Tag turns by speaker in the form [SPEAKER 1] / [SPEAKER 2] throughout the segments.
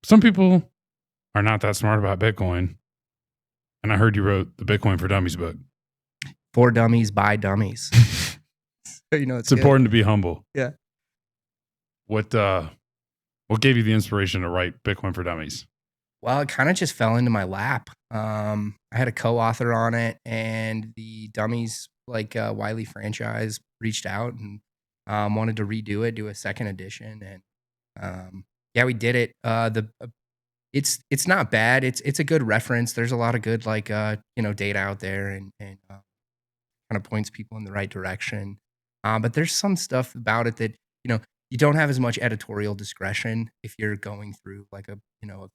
[SPEAKER 1] some people are not that smart about Bitcoin. And I heard you wrote the Bitcoin for Dummies book.
[SPEAKER 2] For dummies, by dummies.
[SPEAKER 1] It's important to be humble.
[SPEAKER 2] Yeah.
[SPEAKER 1] What gave you the inspiration to write Bitcoin for Dummies?
[SPEAKER 2] Well, it kind of just fell into my lap. I had a co-author on it, and the Dummies Wiley franchise reached out and wanted to redo it, do a second edition, and we did it. It's not bad. It's a good reference. There's a lot of good data out there, and kind of points people in the right direction. But there's some stuff about it that you don't have as much editorial discretion if you're going through a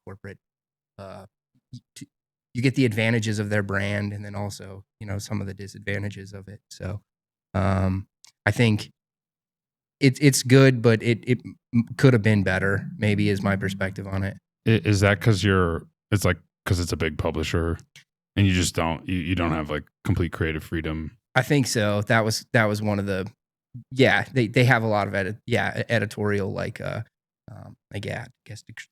[SPEAKER 2] corporate. You get the advantages of their brand, and then also some of the disadvantages of it. So I think it's good, but it could have been better. Maybe is my perspective on it.
[SPEAKER 1] Is that because it's a big publisher, and you just don't have complete creative freedom?
[SPEAKER 2] I think so. That was one of the they have a lot of editorial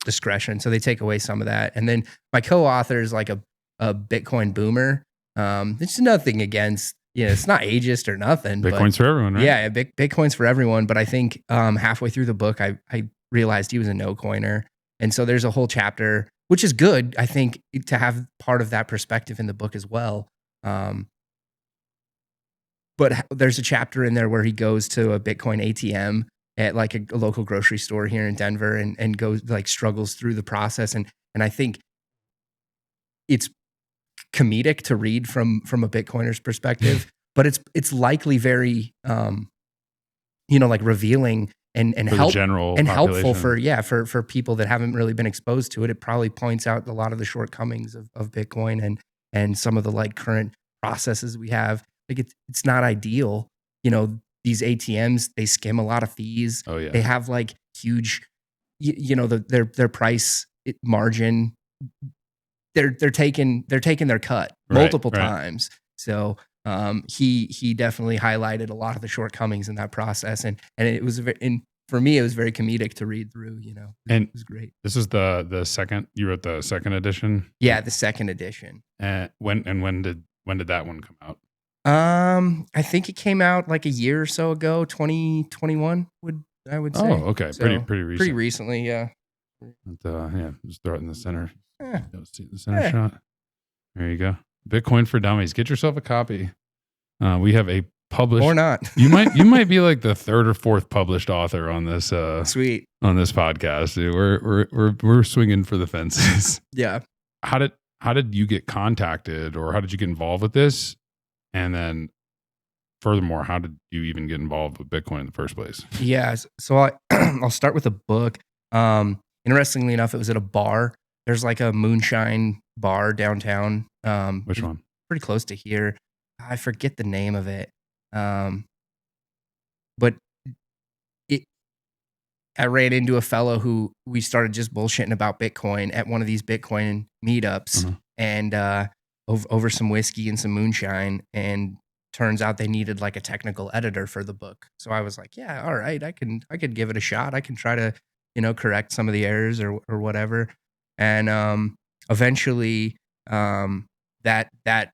[SPEAKER 2] discretion. So they take away some of that. And then my co-author is a Bitcoin boomer. It's nothing against, it's not ageist or nothing.
[SPEAKER 1] Bitcoin's for everyone, right?
[SPEAKER 2] Yeah, Bitcoin's for everyone. But I think halfway through the book, I realized he was a no-coiner. And so there's a whole chapter, which is good, I think, to have part of that perspective in the book as well. But there's a chapter in there where he goes to a Bitcoin ATM at a local grocery store here in Denver and goes struggles through the process. And I think it's comedic to read from a Bitcoiner's perspective, but it's likely very, revealing and helpful for people that haven't really been exposed to it. It probably points out a lot of the shortcomings of Bitcoin and some of the current processes we have. It's not ideal. These ATMs, they skim a lot of fees.
[SPEAKER 1] Oh yeah.
[SPEAKER 2] They have huge, their price margin. They're taking their cut multiple times. So he definitely highlighted a lot of the shortcomings in that process, and it was for me it was very comedic to read through.
[SPEAKER 1] And
[SPEAKER 2] it was great.
[SPEAKER 1] This is the second. You wrote the second edition.
[SPEAKER 2] Yeah, the second edition.
[SPEAKER 1] When did that one come out?
[SPEAKER 2] I think it came out a year or so ago, 2021 I would say.
[SPEAKER 1] Oh, okay.
[SPEAKER 2] So,
[SPEAKER 1] pretty recent.
[SPEAKER 2] Pretty recently, yeah.
[SPEAKER 1] Just throw it in the center. See the center shot. There you go. Bitcoin for Dummies. Get yourself a copy. We have a published
[SPEAKER 2] or not.
[SPEAKER 1] you might be the third or fourth published author on this
[SPEAKER 2] sweet
[SPEAKER 1] on this podcast. We're swinging for the fences.
[SPEAKER 2] Yeah.
[SPEAKER 1] How did you get contacted, or how did you get involved with this? And then furthermore, how did you even get involved with Bitcoin in the first place?
[SPEAKER 2] Yeah. So I'll start with a book. Interestingly enough, it was at a bar. There's a moonshine bar downtown.
[SPEAKER 1] Which one?
[SPEAKER 2] Pretty close to here. I forget the name of it. But I ran into a fellow who we started just bullshitting about Bitcoin at one of these Bitcoin meetups, and over some whiskey and some moonshine, and turns out they needed a technical editor for the book. So I was like, yeah, all right, I could give it a shot. I can try to, correct some of the errors or whatever. And eventually that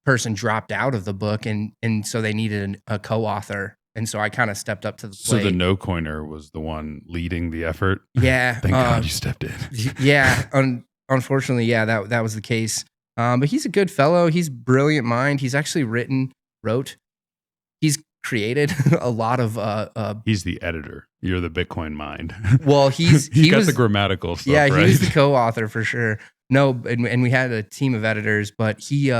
[SPEAKER 2] person dropped out of the book, and so they needed a co-author. And so I kind of stepped up to the plate.
[SPEAKER 1] So the no-coiner was the one leading the effort?
[SPEAKER 2] Yeah.
[SPEAKER 1] Thank God you stepped in.
[SPEAKER 2] Yeah. Unfortunately, yeah, that was the case. But he's a good fellow. He's a brilliant mind. He's actually he's created a lot of.
[SPEAKER 1] He's the editor. You're the Bitcoin mind.
[SPEAKER 2] Well, he
[SPEAKER 1] got
[SPEAKER 2] was
[SPEAKER 1] the grammatical stuff.
[SPEAKER 2] Yeah,
[SPEAKER 1] right?
[SPEAKER 2] He was the co-author for sure. No, and we had a team of editors, but he's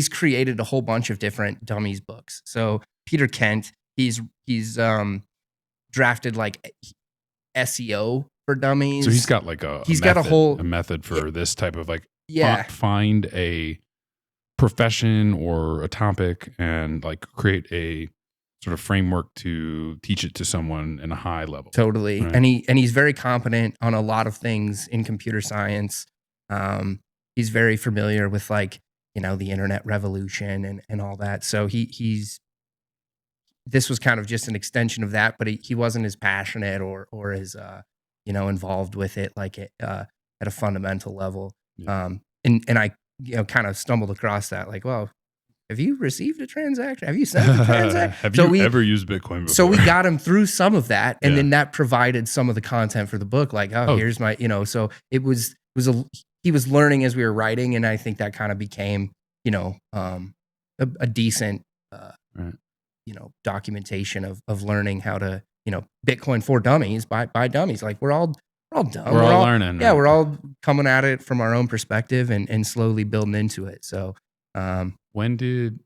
[SPEAKER 2] created a whole bunch of different Dummies books. So Peter Kent, he's drafted SEO for Dummies.
[SPEAKER 1] So he's got a method for this type of find a profession or a topic and create a sort of framework to teach it to someone in a high level.
[SPEAKER 2] Totally.
[SPEAKER 1] Right?
[SPEAKER 2] And he's very competent on a lot of things in computer science. He's very familiar with the internet revolution and all that. So this was kind of just an extension of that, but he wasn't as passionate or as involved with it, like at a fundamental level.
[SPEAKER 1] Yeah.
[SPEAKER 2] And I, kind of stumbled across that, like, well, have you received a transaction? Have you sent a transaction?
[SPEAKER 1] Have you ever used Bitcoin before?
[SPEAKER 2] So we got him through some of that, and then that provided some of the content for the book. Like, here's my, so he was learning as we were writing, and I think that kind of became, a decent,
[SPEAKER 1] right.
[SPEAKER 2] Documentation of learning how to, Bitcoin for dummies by dummies. Like we're all dumb.
[SPEAKER 1] We're all learning.
[SPEAKER 2] Yeah, right? We're all coming at it from our own perspective and slowly building into it. So,
[SPEAKER 1] when did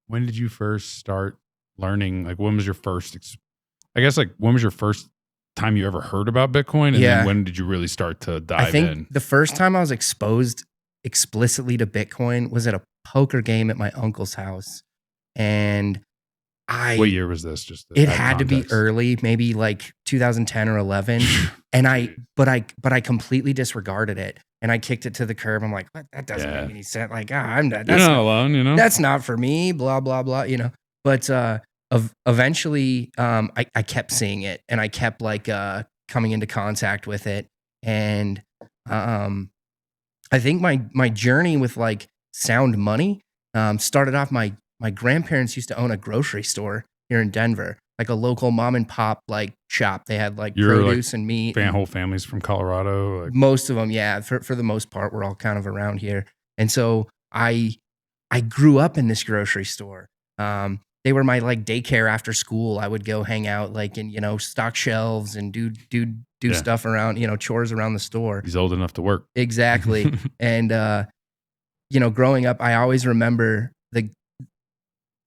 [SPEAKER 1] you first start learning? Like, when was your first? When was your first time you ever heard about Bitcoin? And then when did you really start to dive in?
[SPEAKER 2] I think the first time I was exposed explicitly to Bitcoin was at a poker game at my uncle's house, and
[SPEAKER 1] what year was this?
[SPEAKER 2] It had to be early, maybe like 2010 or 11. And but I completely disregarded it, and I kicked it to the curb. I'm like, what? That doesn't make any sense. Like, I'm not.
[SPEAKER 1] You're not alone,
[SPEAKER 2] That's not for me. Blah blah blah. But eventually, I kept seeing it, and I kept like coming into contact with it, and I think my journey with like sound money started off. My grandparents used to own a grocery store here in Denver, like a local mom and pop like shop. They had like produce and meat.
[SPEAKER 1] Whole families from Colorado. Like.
[SPEAKER 2] Most of them, yeah. For the most part, we're all kind of around here. And so I grew up in this grocery store. They were my like daycare after school. I would go hang out like in stock shelves and do stuff around chores around the store.
[SPEAKER 1] He's old enough to work.
[SPEAKER 2] Exactly. And growing up, I always remember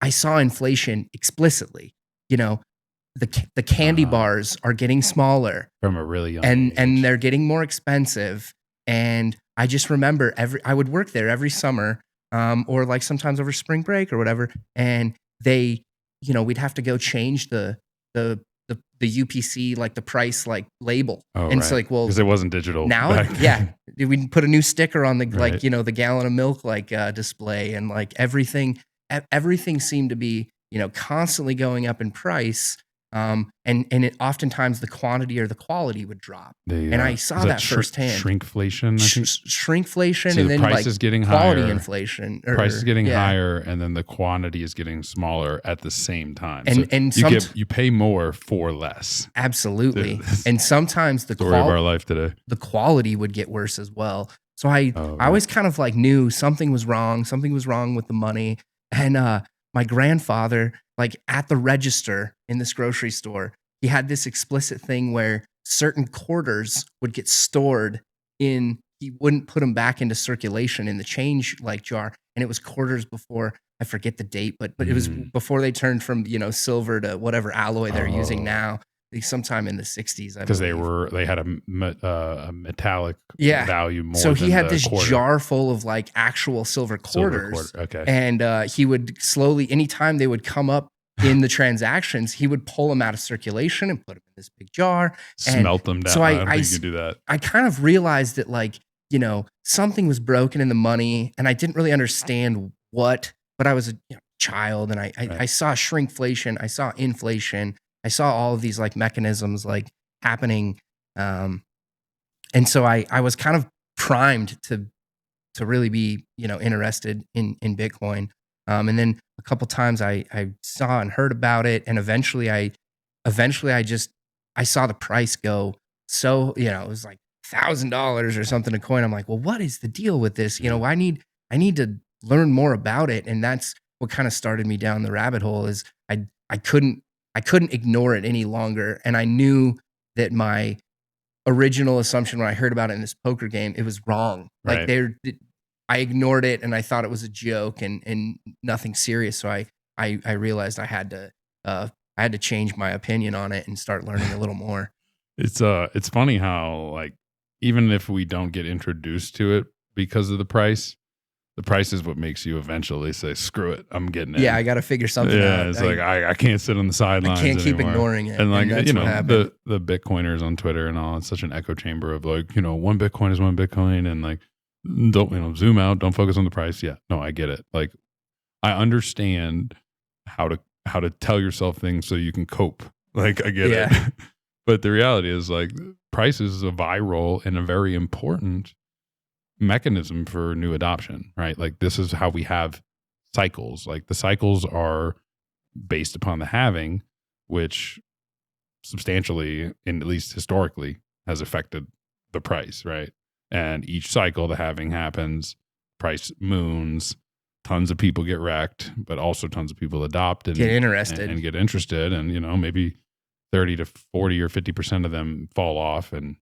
[SPEAKER 2] I saw inflation explicitly. The candy bars are getting smaller
[SPEAKER 1] from a really young
[SPEAKER 2] age. And they're getting more expensive. And I just remember I would work there every summer, or like sometimes over spring break or whatever. And they, we'd have to go change the UPC, like the price, like label.
[SPEAKER 1] Oh,
[SPEAKER 2] and it's like, well,
[SPEAKER 1] because it wasn't digital
[SPEAKER 2] now. We'd put a new sticker on the, like, the gallon of milk, like display, and like everything seemed to be, constantly going up in price. And it oftentimes the quantity or the quality would drop. And I saw that firsthand.
[SPEAKER 1] Shrinkflation,
[SPEAKER 2] Shrinkflation,
[SPEAKER 1] so
[SPEAKER 2] and then
[SPEAKER 1] price is getting
[SPEAKER 2] quality
[SPEAKER 1] higher.
[SPEAKER 2] Inflation.
[SPEAKER 1] Price is getting higher, and then the quantity is getting smaller at the same time.
[SPEAKER 2] And
[SPEAKER 1] you pay more for less.
[SPEAKER 2] Absolutely. And sometimes the
[SPEAKER 1] story of our life today.
[SPEAKER 2] The quality would get worse as well. So I always kind of like knew something was wrong. Something was wrong with the money. And my grandfather, like at the register in this grocery store, he had this explicit thing where certain quarters would get stored in, he wouldn't put them back into circulation in the change like jar. And it was quarters before, I forget the date, but it was before they turned from, silver to whatever alloy they're using now. Sometime in the 60s,
[SPEAKER 1] because they had a metallic value more.
[SPEAKER 2] So he had this
[SPEAKER 1] quarter.
[SPEAKER 2] Jar full of like actual silver quarters.
[SPEAKER 1] Okay.
[SPEAKER 2] And he would slowly, anytime they would come up in the transactions, he would pull them out of circulation and put them in this big jar.
[SPEAKER 1] Smelt them down.
[SPEAKER 2] So
[SPEAKER 1] I don't think you could do that.
[SPEAKER 2] I kind of realized that like, something was broken in the money, and I didn't really understand what, but I was a child, and I saw shrinkflation, I saw inflation, I saw all of these like mechanisms like happening. And so I was kind of primed to really be, interested in Bitcoin. And then a couple times I saw and heard about it. And eventually I saw the price go. So, it was like $1,000 or something a coin. I'm like, well, what is the deal with this? I need to learn more about it. And that's what kind of started me down the rabbit hole. Is I couldn't ignore it any longer. And I knew that my original assumption when I heard about it in this poker game, it was wrong. Like I ignored it, and I thought it was a joke and nothing serious. So I realized I had to change my opinion on it and start learning a little more.
[SPEAKER 1] It's funny how, like, even if we don't get introduced to it because of the price is what makes you eventually say, screw it, I'm getting it.
[SPEAKER 2] Yeah, I got to figure something out.
[SPEAKER 1] Yeah, it's like, I can't sit on the sidelines anymore.
[SPEAKER 2] I can't keep ignoring it.
[SPEAKER 1] And like, the Bitcoiners on Twitter and all, it's such an echo chamber of like, one Bitcoin is one Bitcoin, and like, don't, zoom out, don't focus on the price. Yeah, no, I get it. Like, I understand how to tell yourself things so you can cope. Like, I get it. But the reality is like price is a viral and a very important mechanism for new adoption, right? Like this is how we have cycles. Like the cycles are based upon the halving, which substantially, and at least historically, has affected the price, right? And each cycle the halving happens, price moons, tons of people get wrecked, but also tons of people adopt and
[SPEAKER 2] get interested
[SPEAKER 1] and get interested. And, you know, maybe 30 to 40 or 50% of them fall off and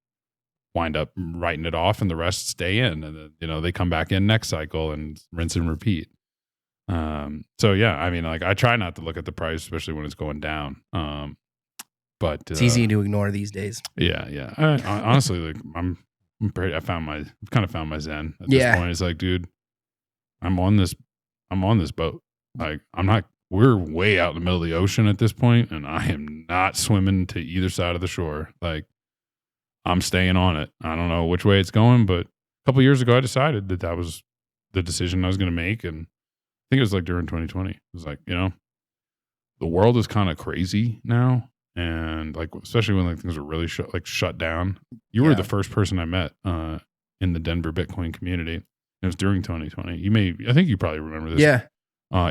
[SPEAKER 1] wind up writing it off, and the rest stay in. And then, you know, they come back in next cycle and rinse and repeat. So yeah, I mean, like I try not to look at the price, especially when it's going down. But
[SPEAKER 2] it's easy to ignore these days.
[SPEAKER 1] Yeah. I honestly, like I've kind of found my zen at this point. It's like, dude, I'm on this boat. Like we're way out in the middle of the ocean at this point, and I am not swimming to either side of the shore. Like I'm staying on it. I don't know which way it's going, but a couple of years ago I decided that was the decision I was going to make. And I think it was like during 2020. It was like, you know, the world is kind of crazy now. And like, especially when like things are really shut down. You were the first person I met in the Denver Bitcoin community. It was during 2020. I think you probably remember this.
[SPEAKER 2] Yeah.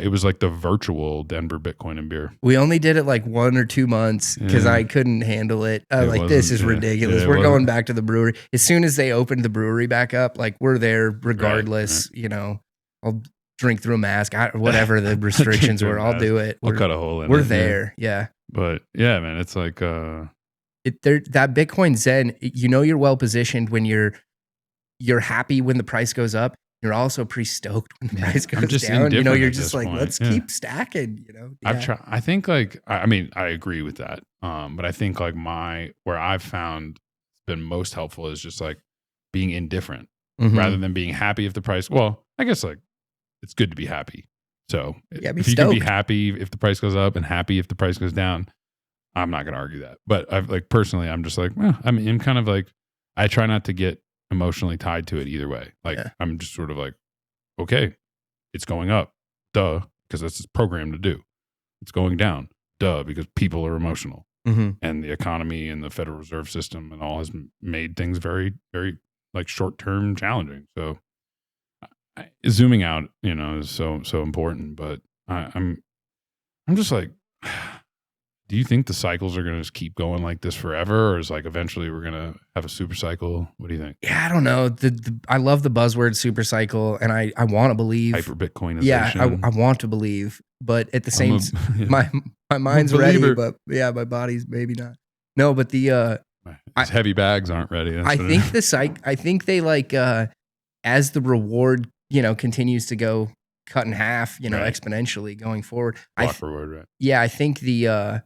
[SPEAKER 1] It was like the virtual Denver Bitcoin and beer.
[SPEAKER 2] We only did it like 1 or 2 months because I couldn't handle it. Like, this is ridiculous. We're going back to the brewery. As soon as they opened the brewery back up, like we're there regardless, right. You know, I'll drink through a mask, whatever the restrictions were, I'll do it.
[SPEAKER 1] I'll cut a hole in it.
[SPEAKER 2] We're there. Yeah.
[SPEAKER 1] But yeah, man, it's like,
[SPEAKER 2] that Bitcoin Zen, you know, you're well positioned when you're happy when the price goes up. You're also pretty stoked when the price goes down. You know, you're just like, let's keep stacking, you know? Yeah.
[SPEAKER 1] I think like, I mean, I agree with that. But I think like where I've found been most helpful is just like being indifferent rather than being happy if the price, well, I guess like it's good to be happy. So if you can be happy if the price goes up and happy if the price goes down, I'm not going to argue that. But I've like personally, I'm just like, I mean, I'm kind of like, I try not to get emotionally tied to it either way. Like I'm just sort of like, okay, it's going up, duh, because that's its programmed to do. It's going down, duh, because people are emotional, and the economy and the Federal Reserve System and all has made things very, very like short-term challenging. So zooming out, you know, is so important. But I'm just like, do you think the cycles are going to just keep going like this forever, or is like eventually we're going to have a super cycle? What do you think?
[SPEAKER 2] Yeah, I don't know. I love the buzzword super cycle, and I want to believe
[SPEAKER 1] hyper Bitcoinization.
[SPEAKER 2] Yeah, I want to believe, but at the same time, my mind's ready, but yeah, my body's maybe not. No, but the
[SPEAKER 1] heavy bags aren't ready.
[SPEAKER 2] I think they like as the reward, you know, continues to go cut in half, you know, exponentially going forward.
[SPEAKER 1] Block reward, right?
[SPEAKER 2] Yeah, I think their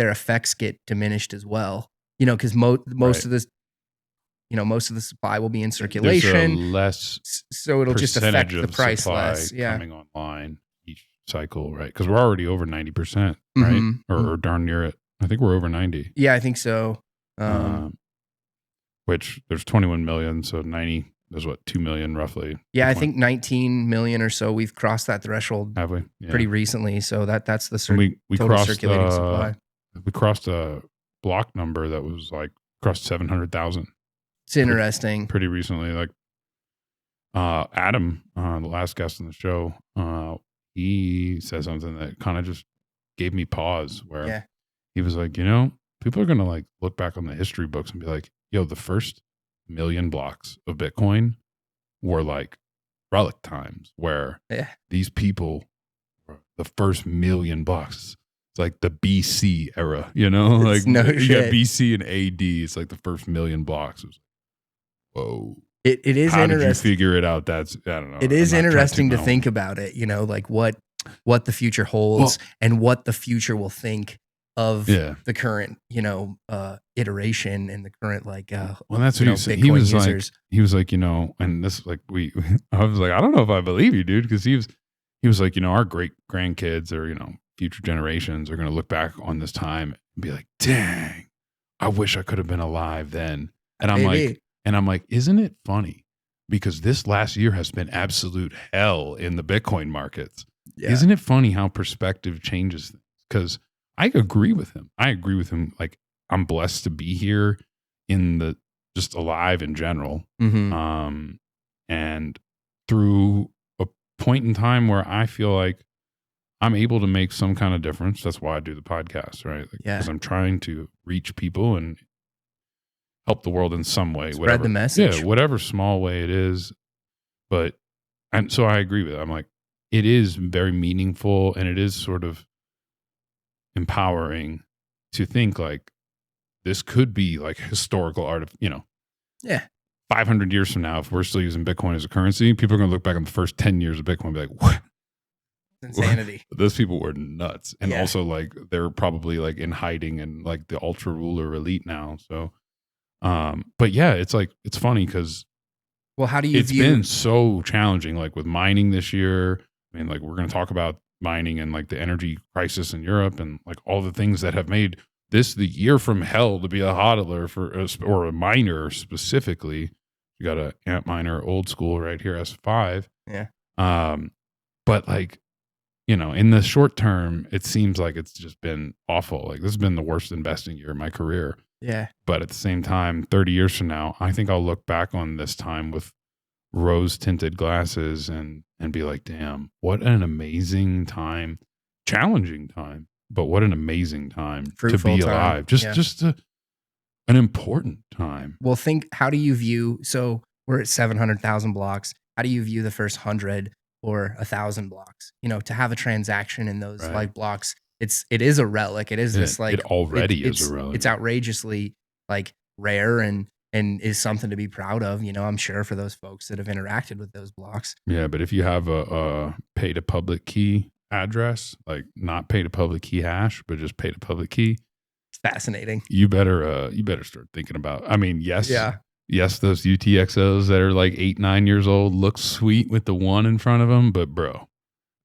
[SPEAKER 2] effects get diminished as well. You know, because most of this, you know, most of the supply will be in circulation.
[SPEAKER 1] Less,
[SPEAKER 2] so it'll just affect the price less. Yeah,
[SPEAKER 1] coming online each cycle, right? Because we're already over 90%, right? Or darn near it. I think we're over 90.
[SPEAKER 2] Yeah, I think so.
[SPEAKER 1] Which there's 21 million, so 90. There's what, 2 million roughly.
[SPEAKER 2] Yeah, I think 19 million or so. We've crossed that threshold.
[SPEAKER 1] Have we? Yeah.
[SPEAKER 2] Pretty recently. So that's the
[SPEAKER 1] we
[SPEAKER 2] total
[SPEAKER 1] crossed,
[SPEAKER 2] circulating supply.
[SPEAKER 1] We crossed a block number that was like crossed 700,000.
[SPEAKER 2] It's interesting.
[SPEAKER 1] Pretty recently, like Adam, the last guest on the show, he said something that kind of just gave me pause. Where he was like, you know, people are gonna like look back on the history books and be like, yo, the first million blocks of Bitcoin were like relic times where these people were the first million blocks. It's like the BC era, you know,
[SPEAKER 2] it's
[SPEAKER 1] like
[SPEAKER 2] shit.
[SPEAKER 1] BC and AD. It's like the first million blocks. It was like, whoa.
[SPEAKER 2] It is
[SPEAKER 1] How
[SPEAKER 2] interesting.
[SPEAKER 1] did you figure it out? I don't know.
[SPEAKER 2] It is interesting to think about it, you know, like what the future holds and what the future will think of the current, you know, iteration and the current like
[SPEAKER 1] well, that's what he said. He was users. He was like, you know, and this like I was like, I don't know if I believe you, dude, because he was like, you know, our great grandkids or, you know, future generations are going to look back on this time and be like, dang, I wish I could have been alive then. And I'm like, isn't it funny? Because this last year has been absolute hell in the Bitcoin markets. Yeah. Isn't it funny how perspective changes things? Because I agree with him. Like, I'm blessed to be here just alive in general.
[SPEAKER 2] Mm-hmm.
[SPEAKER 1] And through a point in time where I feel like I'm able to make some kind of difference. That's why I do the podcast, right? Because I'm trying to reach people and help the world in some way.
[SPEAKER 2] Spread the message.
[SPEAKER 1] Yeah, whatever small way it is. And so I agree with it. I'm like, it is very meaningful, and it is sort of empowering to think like this could be like historical art of, 500 years from now, if we're still using Bitcoin as a currency, people are going to look back on the first 10 years of Bitcoin and be like, what?
[SPEAKER 2] Insanity.
[SPEAKER 1] Those people were nuts. And also like they're probably like in hiding and like the ultra ruler elite now. So, but yeah, it's like, it's funny because
[SPEAKER 2] how do you
[SPEAKER 1] it's been so challenging, like with mining this year. I mean, like we're going to talk about mining and like the energy crisis in Europe and like all the things that have made this the year from hell to be a hodler or a miner specifically. You got a amp miner, old school right here, S5.
[SPEAKER 2] Yeah.
[SPEAKER 1] But like, in the short term, it seems like it's just been awful. Like this has been the worst investing year of my career.
[SPEAKER 2] Yeah.
[SPEAKER 1] But at the same time, 30 years from now, I think I'll look back on this time with rose tinted glasses and be like, damn, what an amazing time, challenging time, but what an amazing time to be alive. Just an important time.
[SPEAKER 2] Well, how do you view, so we're at 700,000 blocks. How do you view the first 100 or 1,000 blocks? To have a transaction in those like blocks, it is a relic. It is this like,
[SPEAKER 1] it already is a relic.
[SPEAKER 2] It's outrageously like rare and is something to be proud of, I'm sure, for those folks that have interacted with those blocks.
[SPEAKER 1] Yeah, but if you have a pay to public key address, like not pay to public key hash, but just pay to public key,
[SPEAKER 2] it's fascinating.
[SPEAKER 1] You better start thinking about. I mean, yes, those UTXOs that are like 8-9 years old look sweet with the 1 in front of them, but bro,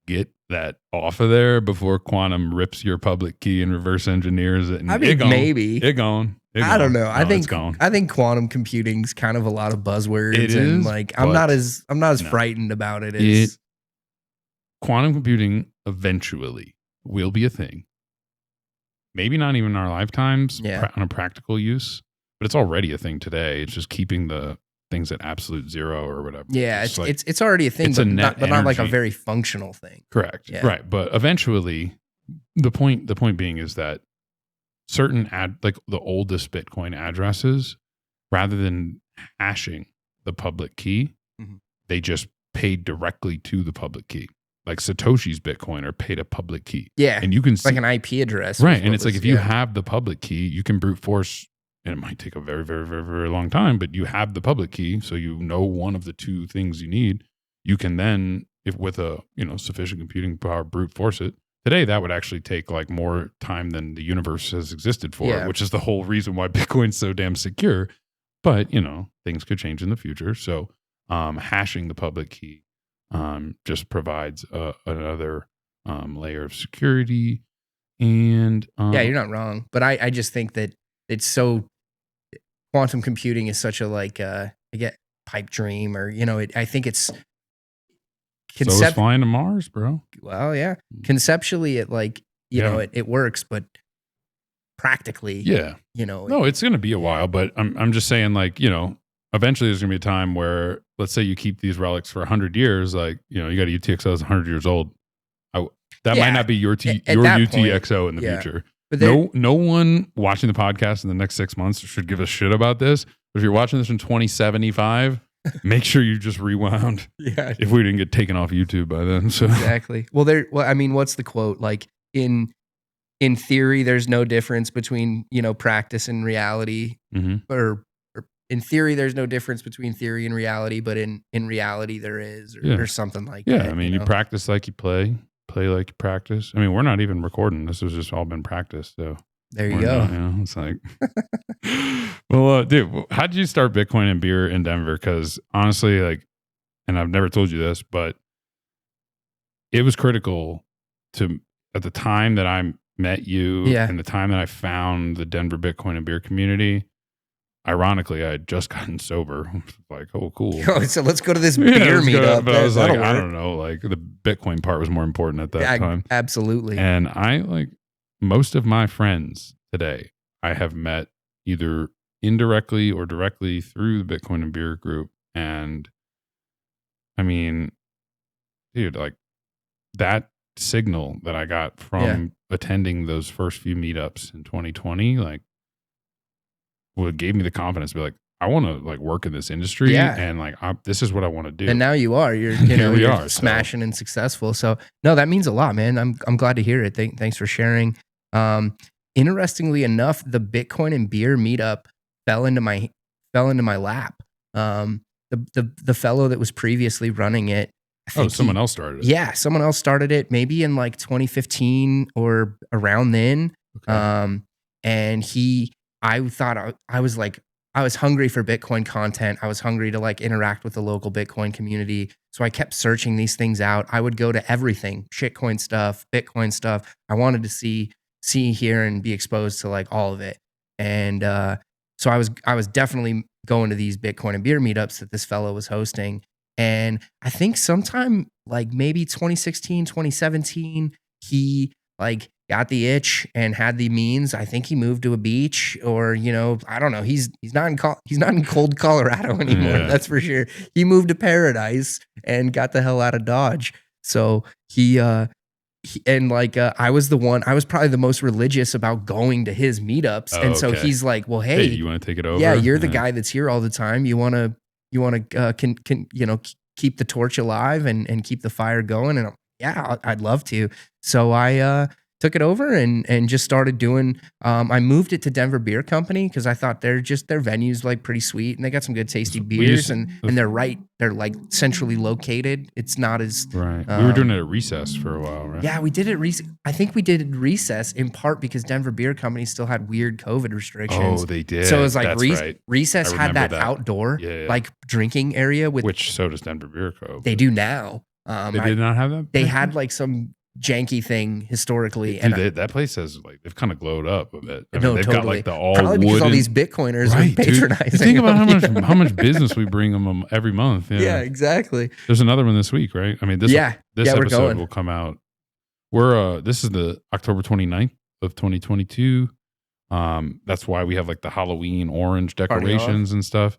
[SPEAKER 1] get that off of there before Quantum rips your public key and reverse engineers it. And
[SPEAKER 2] I mean, maybe
[SPEAKER 1] it gone.
[SPEAKER 2] I don't know.
[SPEAKER 1] No,
[SPEAKER 2] I think quantum computing's kind of a lot of buzzwords.
[SPEAKER 1] It
[SPEAKER 2] and
[SPEAKER 1] is,
[SPEAKER 2] like I'm not as frightened about it as
[SPEAKER 1] quantum computing eventually will be a thing. Maybe not even in our lifetimes on a practical use, but it's already a thing today. It's just keeping the things at absolute zero or whatever.
[SPEAKER 2] Yeah, it's already a thing, but not like a very functional thing.
[SPEAKER 1] Correct. Yeah. Right. But eventually the point being is that certain like the oldest Bitcoin addresses, rather than hashing the public key, they just paid directly to the public key. Like Satoshi's Bitcoin are paid a public key.
[SPEAKER 2] Yeah.
[SPEAKER 1] And you can see
[SPEAKER 2] like an IP address.
[SPEAKER 1] Right. And it's like, if you have the public key, you can brute force, and it might take a very, very, very, very long time, but you have the public key. So one of the two things you need. You can then, if with a, sufficient computing power, brute force it. Today, that would actually take like more time than the universe has existed for, which is the whole reason why Bitcoin's so damn secure. But, things could change in the future. So hashing the public key just provides another layer of security. And
[SPEAKER 2] you're not wrong. But I just think that it's so, quantum computing is such a like, I get pipe dream or, I think it's,
[SPEAKER 1] so is flying to Mars, bro.
[SPEAKER 2] Well, yeah. Conceptually, it like, it works, but practically,
[SPEAKER 1] no, it's going to be a while, but I'm just saying like, eventually there's going to be a time where, let's say you keep these relics for 100 years, like, you got a UTXO that's 100 years old. That might not be your UTXO in the future. But no one watching the podcast in the next 6 months should give a shit about this. But if you're watching this in 2075, make sure you just rewound.
[SPEAKER 2] Yeah.
[SPEAKER 1] If we didn't get taken off YouTube by then. So
[SPEAKER 2] exactly. Well, I mean, what's the quote? Like in theory, there's no difference between, practice and reality. Or in theory, there's no difference between theory and reality, but in reality there is, or something like that.
[SPEAKER 1] Yeah. I mean, you practice like you play like you practice. I mean, we're not even recording. This has just all been practice. So
[SPEAKER 2] there you go.
[SPEAKER 1] It's like, well, dude, how did you start Bitcoin and beer in Denver? Because honestly, like, and I've never told you this, but it was critical to, at the time that I met you and the time that I found the Denver Bitcoin and beer community. Ironically, I had just gotten sober. I was like, oh, cool.
[SPEAKER 2] So let's go to this beer meetup.
[SPEAKER 1] But I was like, I don't know. Like the Bitcoin part was more important at that time.
[SPEAKER 2] Absolutely.
[SPEAKER 1] And I like, most of my friends today I have met either indirectly or directly through the Bitcoin and Beer group. And I mean, dude, like that signal that I got from attending those first few meetups in 2020, like what gave me the confidence to be like, I want to like work in this industry and like, this is what I want to do.
[SPEAKER 2] And now you are, you're smashing and successful. So no, that means a lot, man. I'm glad to hear it. Thanks for sharing. Interestingly enough, the Bitcoin and Beer meetup fell into my lap. The fellow that was previously running it,
[SPEAKER 1] someone else started it.
[SPEAKER 2] Yeah, someone else started it maybe in like 2015 or around then. Okay. And I was hungry for Bitcoin content. I was hungry to like interact with the local Bitcoin community. So I kept searching these things out. I would go to everything, shitcoin stuff, Bitcoin stuff. I wanted to see, hear, and be exposed to like all of it. And so I was definitely going to these Bitcoin and Beer meetups that this fellow was hosting. And I think sometime like maybe 2016, 2017, he like got the itch and had the means. I think he moved to a beach, or I don't know. He's not in cold Colorado anymore. Yeah. That's for sure. He moved to paradise and got the hell out of Dodge. So I was probably the most religious about going to his meetups. And so he's like, well, hey,
[SPEAKER 1] you want to take it over?
[SPEAKER 2] Yeah, you're the guy that's here all the time. You want to keep the torch alive and keep the fire going. And I'd love to. So I took it over and just started doing, I moved it to Denver Beer Company because I thought their venue's like pretty sweet and they got some good tasty beers and they're like centrally located. It's not as
[SPEAKER 1] right. We were doing it at Recess for a while, right?
[SPEAKER 2] Yeah, we did it. I think we did it Recess in part because Denver Beer Company still had weird COVID restrictions.
[SPEAKER 1] Oh, they did.
[SPEAKER 2] So it was like
[SPEAKER 1] right.
[SPEAKER 2] Recess had that outdoor like drinking area
[SPEAKER 1] which so does Denver Beer Co.
[SPEAKER 2] They do now.
[SPEAKER 1] They did not have that.
[SPEAKER 2] They had like some janky thing historically,
[SPEAKER 1] dude, that place has like they've kind of glowed up a bit. I mean, they've got like the all
[SPEAKER 2] probably because all these Bitcoiners are patronizing.
[SPEAKER 1] Think about how much business we bring them every month.
[SPEAKER 2] Yeah, exactly.
[SPEAKER 1] There's another one this week, right? I mean, this episode will come out. This is the October 29th of 2022. That's why we have like the Halloween orange decorations and stuff.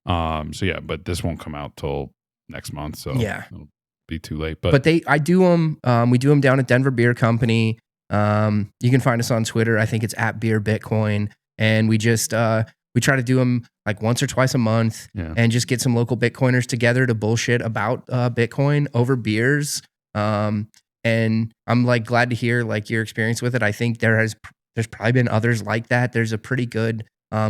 [SPEAKER 1] So yeah, but this won't come out till next month. So
[SPEAKER 2] yeah.
[SPEAKER 1] It'll be too late, but
[SPEAKER 2] I do them. We do them down at Denver Beer Company. You can find us on Twitter. I think it's @BeerBitcoin, and we just we try to do them like once or twice a month, and just get some local Bitcoiners together to bullshit about Bitcoin over beers. And I'm like glad to hear like your experience with it. I think there's probably been others like that. There's a pretty good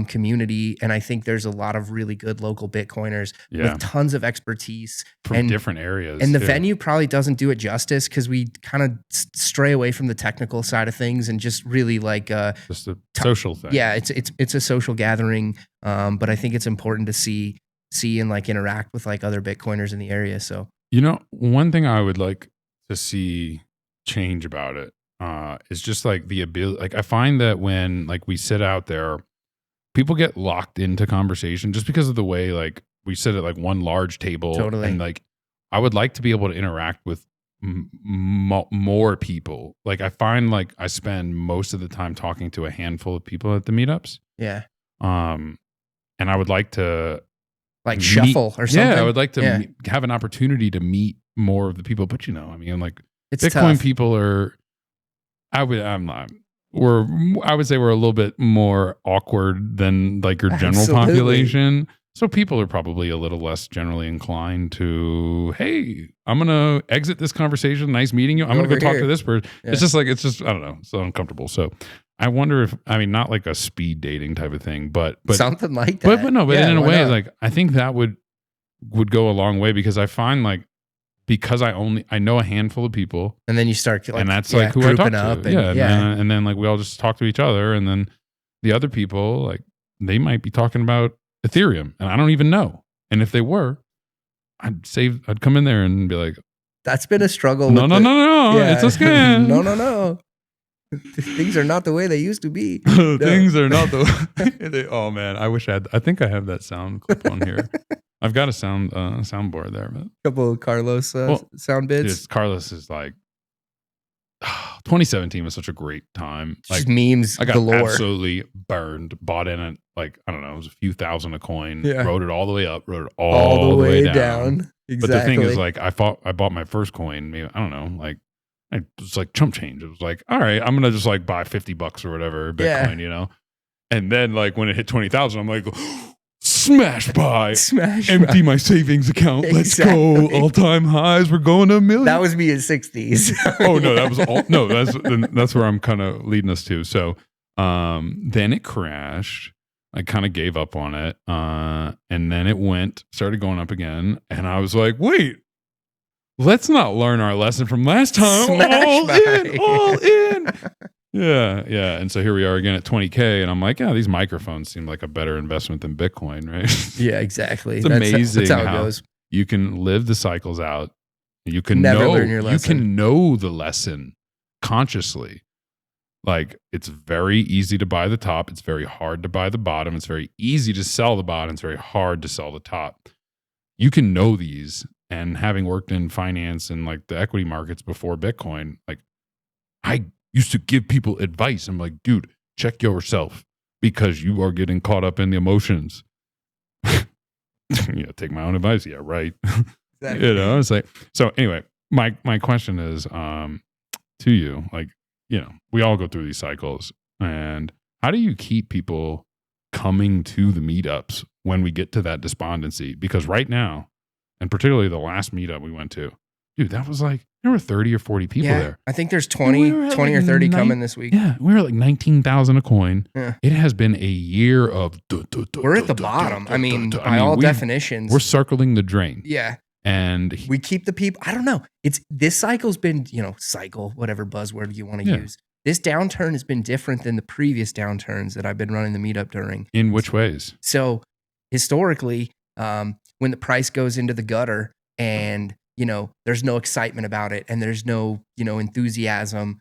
[SPEAKER 2] community, and I think there's a lot of really good local Bitcoiners with tons of expertise
[SPEAKER 1] from different areas.
[SPEAKER 2] And the venue probably doesn't do it justice because we kind of stray away from the technical side of things and just really like
[SPEAKER 1] just a social thing.
[SPEAKER 2] Yeah, it's a social gathering, but I think it's important to see and like interact with like other Bitcoiners in the area. So
[SPEAKER 1] one thing I would like to see change about it is just like the ability. Like I find that when like we sit out there, people get locked into conversation just because of the way like we sit at like one large table.
[SPEAKER 2] Totally.
[SPEAKER 1] And like I would like to be able to interact with more people. Like I find like I spend most of the time talking to a handful of people at the meetups.
[SPEAKER 2] Yeah.
[SPEAKER 1] And I would like to
[SPEAKER 2] like shuffle or something.
[SPEAKER 1] Yeah, I would like to have an opportunity to meet more of the people. But I mean, like
[SPEAKER 2] it's
[SPEAKER 1] Bitcoin
[SPEAKER 2] tough.
[SPEAKER 1] people are. I would say we're a little bit more awkward than like your general population. So people are probably a little less generally inclined to, hey, I'm going to exit this conversation. Nice meeting you. I'm going to go talk to this person. Yeah. It's just, I don't know. It's so uncomfortable. So I wonder if, I mean, not like a speed dating type of thing, but
[SPEAKER 2] something like that.
[SPEAKER 1] But in a way, like, I think that would go a long way because I find like, because I know a handful of people,
[SPEAKER 2] and then you start like,
[SPEAKER 1] and that's like who I talk
[SPEAKER 2] up
[SPEAKER 1] to, and then like we all just talk to each other, and then the other people like they might be talking about Ethereum, and I don't even know. And if they were, I'd come in there and be like,
[SPEAKER 2] "That's been a struggle."
[SPEAKER 1] No, it's a scam.
[SPEAKER 2] No. Things are not the way they used to be.
[SPEAKER 1] Things are not the way. Oh man, I think I have that sound clip on here. I've got a soundboard there, but
[SPEAKER 2] a couple of Carlos sound bits.
[SPEAKER 1] Carlos is like 2017 was such a great time.
[SPEAKER 2] Just memes
[SPEAKER 1] I got
[SPEAKER 2] galore.
[SPEAKER 1] absolutely burned. Bought in at like, I don't know, it was a few thousand a coin.
[SPEAKER 2] Yeah.
[SPEAKER 1] Rode it all the way up. Rode it all the way down.
[SPEAKER 2] Exactly.
[SPEAKER 1] But the thing is, like, I bought my first coin. Maybe, I don't know, like, it was like chump change. It was like, all right, I'm gonna just like buy $50 or whatever Bitcoin, you know. And then like when it hit 20,000, I'm like, smash buy, empty my savings account. Exactly. Let's go, all time highs. We're going to $1 million.
[SPEAKER 2] That was me in 60s.
[SPEAKER 1] Oh no, that was all. No, that's where I'm kind of leading us to. So, then it crashed. I kind of gave up on it, and then it started going up again, and I was like, wait. Let's not learn our lesson from last time. All in. Yeah. And so here we are again at 20K. And I'm like, yeah, these microphones seem like a better investment than Bitcoin, right?
[SPEAKER 2] Yeah, exactly.
[SPEAKER 1] It's amazing that's how it goes. You can live the cycles out. You can learn your lesson. You can know the lesson consciously. Like, it's very easy to buy the top. It's very hard to buy the bottom. It's very easy to sell the bottom. It's very hard to sell the top. You can know these. And having worked in finance and like the equity markets before Bitcoin, like, I used to give people advice. I'm like, dude, check yourself because you are getting caught up in the emotions. Take my own advice. Yeah, right. Exactly. It's like, so anyway, my question is to you, like, we all go through these cycles, and how do you keep people coming to the meetups when we get to that despondency? Because right now, and particularly the last meetup we went to, dude, that was like, there were 30 or 40 people there.
[SPEAKER 2] I think there's 20 or 30 coming this week.
[SPEAKER 1] Yeah, we were like 19,000 a coin. Yeah. It has been a year of...
[SPEAKER 2] We're at the bottom. I mean, by all definitions.
[SPEAKER 1] We're circling the drain.
[SPEAKER 2] Yeah.
[SPEAKER 1] And
[SPEAKER 2] we keep the people... I don't know. This cycle's been, cycle, whatever buzzword you want to use. This downturn has been different than the previous downturns that I've been running the meetup during.
[SPEAKER 1] In which ways?
[SPEAKER 2] So, historically... when the price goes into the gutter and, there's no excitement about it and there's no, enthusiasm.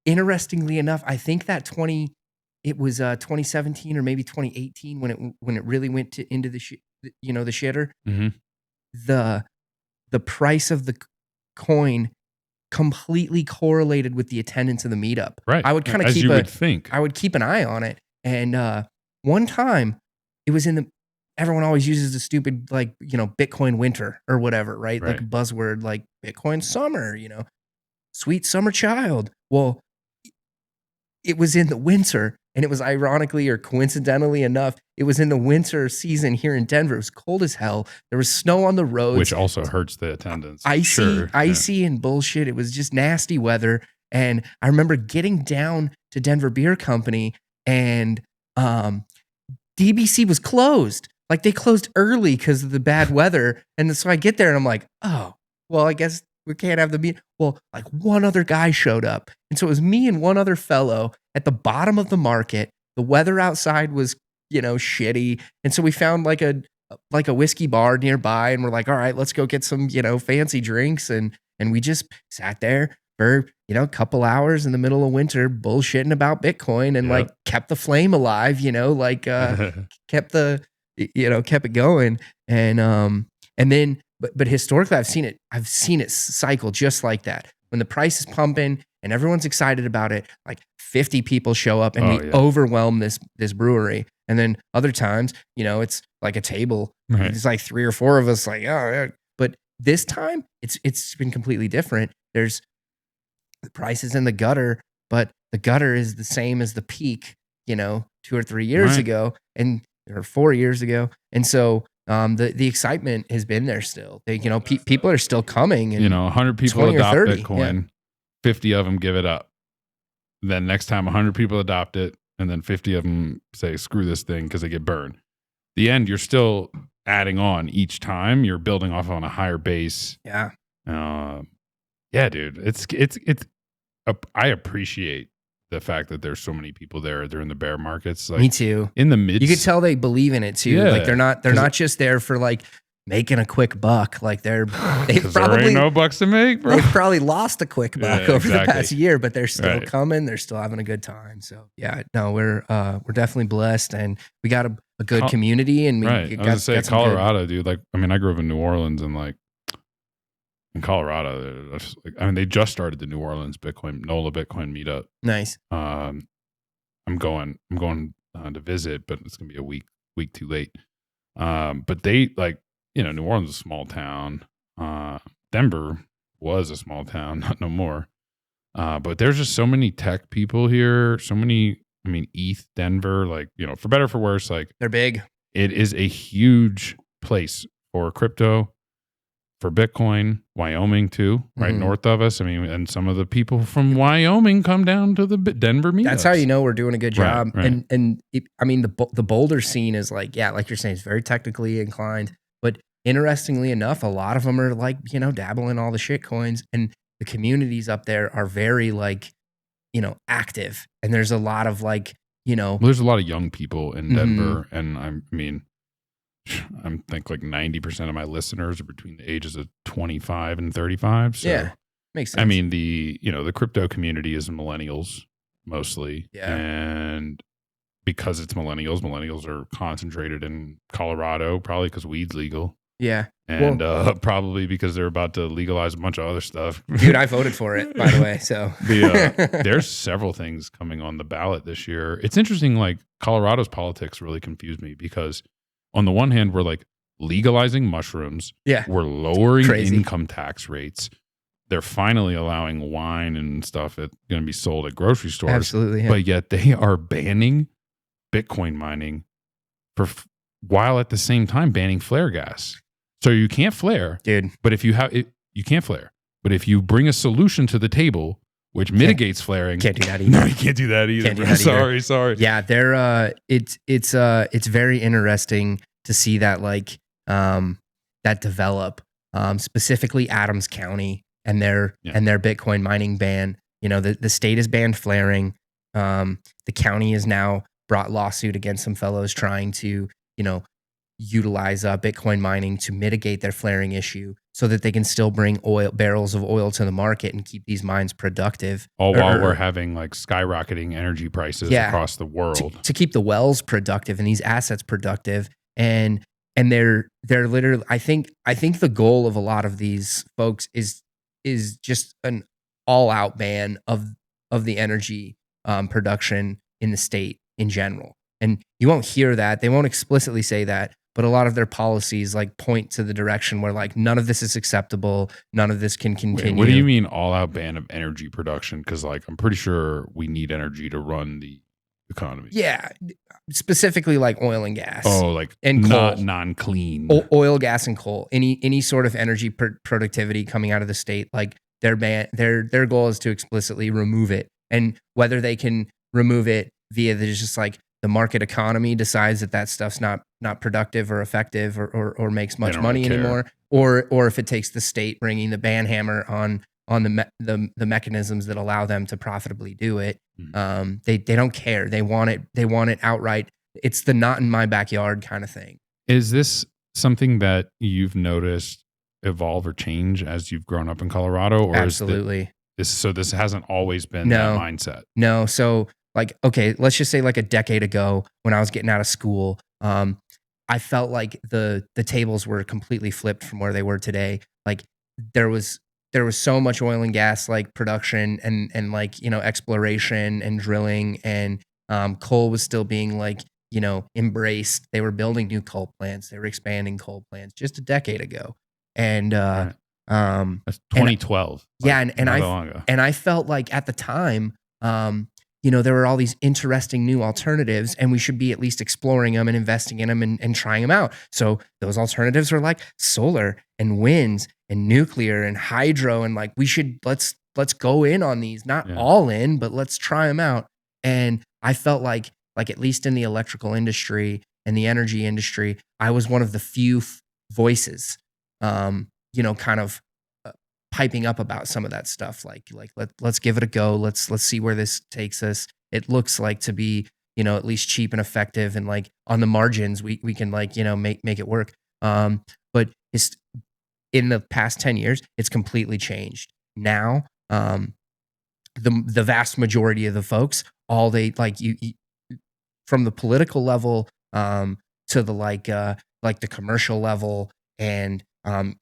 [SPEAKER 2] Interestingly enough, I think that 2017 or maybe 2018 when it really went into the shitter,
[SPEAKER 1] mm-hmm.
[SPEAKER 2] the price of the coin completely correlated with the attendance of the meetup.
[SPEAKER 1] Right.
[SPEAKER 2] I would kind of I would keep an eye on it. And one time it was everyone always uses the stupid, like, Bitcoin winter or whatever, right? Like a buzzword, like Bitcoin summer, sweet summer child. Well, it was in the winter, and it was ironically or coincidentally enough, it was in the winter season here in Denver. It was cold as hell. There was snow on the roads.
[SPEAKER 1] Which also hurts the attendance.
[SPEAKER 2] Icy and bullshit. It was just nasty weather. And I remember getting down to Denver Beer Company, and DBC was closed. Like, they closed early because of the bad weather. And so I get there and I'm like, oh, well, I guess we can't have the meet. Well, like, one other guy showed up. And so it was me and one other fellow at the bottom of the market. The weather outside was, shitty. And so we found like a whiskey bar nearby, and we're like, all right, let's go get some, fancy drinks. And we just sat there for, a couple hours in the middle of winter bullshitting about Bitcoin and like kept the flame alive, kept it going. And then, but historically I've seen it cycle just like that. When the price is pumping and everyone's excited about it, like 50 people show up and we overwhelm this brewery. And then other times, it's like a table. Right. It's like 3 or 4 of us like, oh, yeah. But this time it's been completely different. There's the price is in the gutter, but the gutter is the same as the peak, 2 or 3 years ago or 4 years ago. And so the excitement has been there still. People are still coming. And
[SPEAKER 1] 100 people adopt Bitcoin, 50 of them give it up. Then next time 100 people adopt it, and then 50 of them say, screw this thing because they get burned. The end, you're still adding on each time. You're building off on a higher base.
[SPEAKER 2] Yeah.
[SPEAKER 1] Yeah, dude. It's I appreciate the fact that there's so many people there during the bear markets. Like,
[SPEAKER 2] me too.
[SPEAKER 1] In the mid,
[SPEAKER 2] you could tell they believe in it too. Yeah. Like they're not just there for like making a quick buck. Like they've probably
[SPEAKER 1] there ain't no bucks to make, bro.
[SPEAKER 2] They've probably lost a quick buck over the past year, but they're still coming. They're still having a good time. So yeah, no, we're definitely blessed, and we got a good community. And we
[SPEAKER 1] I was gonna say Colorado, dude. Like, I mean, I grew up in New Orleans, and like, in Colorado, I mean, they just started the New Orleans NOLA Bitcoin meetup.
[SPEAKER 2] Nice.
[SPEAKER 1] I'm going to visit, but it's gonna be a week too late. But they New Orleans is a small town. Denver was a small town, not no more. But there's just so many tech people here. So many. I mean, ETH Denver, for better or for worse,
[SPEAKER 2] they're big.
[SPEAKER 1] It is a huge place for crypto, for Bitcoin. Wyoming too, right north of us. I mean, and some of the people from Wyoming come down to the Denver meetups.
[SPEAKER 2] That's how you know we're doing a good job.
[SPEAKER 1] Right.
[SPEAKER 2] And I mean, the Boulder scene is like you're saying, it's very technically inclined. But interestingly enough, a lot of them are dabbling in all the shit coins, and the communities up there are very active, and there's a lot of
[SPEAKER 1] there's a lot of young people in Denver, and I think 90% of my listeners are between the ages of 25 and 35. So
[SPEAKER 2] yeah, makes sense.
[SPEAKER 1] I mean, the crypto community is millennials mostly, and because it's millennials are concentrated in Colorado, probably because weed's legal.
[SPEAKER 2] Yeah.
[SPEAKER 1] And probably because they're about to legalize a bunch of other stuff.
[SPEAKER 2] Dude, I voted for it, by the way. So
[SPEAKER 1] there's several things coming on the ballot this year. It's interesting, Colorado's politics really confused me because on the one hand, we're legalizing mushrooms.
[SPEAKER 2] Yeah.
[SPEAKER 1] We're lowering income tax rates. They're finally allowing wine and stuff that's going to be sold at grocery stores.
[SPEAKER 2] Absolutely. Yeah.
[SPEAKER 1] But yet they are banning Bitcoin mining while at the same time banning flare gas. So you can't flare,
[SPEAKER 2] dude.
[SPEAKER 1] But if you can't flare. But if you bring a solution to the table which mitigates flaring,
[SPEAKER 2] can't do that either.
[SPEAKER 1] No, you can't do that either. Sorry.
[SPEAKER 2] Yeah, they're it's very interesting to see that that develop. Specifically Adams County and their Bitcoin mining ban. The state has banned flaring. The county has now brought lawsuit against some fellows trying to utilize Bitcoin mining to mitigate their flaring issue so that they can still bring barrels of oil to the market and keep these mines productive.
[SPEAKER 1] All while we're having skyrocketing energy prices across the world.
[SPEAKER 2] To keep the wells productive and these assets productive. And they're literally, I think the goal of a lot of these folks is just an all out ban of the energy production in the state in general. And you won't hear that. They won't explicitly say that. But a lot of their policies point to the direction where none of this is acceptable. None of this can continue.
[SPEAKER 1] Wait, what do you mean all out ban of energy production? Because I'm pretty sure we need energy to run the economy.
[SPEAKER 2] Yeah, specifically oil and gas.
[SPEAKER 1] Oh,
[SPEAKER 2] and coal,
[SPEAKER 1] non-clean
[SPEAKER 2] oil, gas, and coal. Any sort of energy productivity coming out of the state, their goal is to explicitly remove it. And whether they can remove it via the market economy decides that stuff's not productive or effective or makes much money anymore, or if it takes the state bringing the ban hammer on the mechanisms that allow them to profitably do it. They don't care. They want it outright. It's the not in my backyard kind of thing.
[SPEAKER 1] Is this something that you've noticed evolve or change as you've grown up in Colorado? Or
[SPEAKER 2] absolutely.
[SPEAKER 1] This hasn't always been that mindset?
[SPEAKER 2] No. So okay, let's just say a decade ago when I was getting out of school, I felt like the tables were completely flipped from where they were today. There was so much oil and gas production and exploration and drilling, and coal was still being embraced. They were building new coal plants. They were expanding coal plants just a decade ago. And
[SPEAKER 1] that's 2012.
[SPEAKER 2] And I felt at the time there were all these interesting new alternatives, and we should be at least exploring them and investing in them and trying them out. So those alternatives are solar and winds and nuclear and hydro, and let's go in on these, not all in, but let's try them out. And I felt like at least in the electrical industry and the energy industry, I was one of the few voices, kind of piping up about some of that stuff. Let's give it a go. Let's see where this takes us. It looks to be, at least cheap and effective, and on the margins, we can make it work. But it's in the past 10 years, it's completely changed. Now, the vast majority of the folks, all they you from the political level to the the commercial level and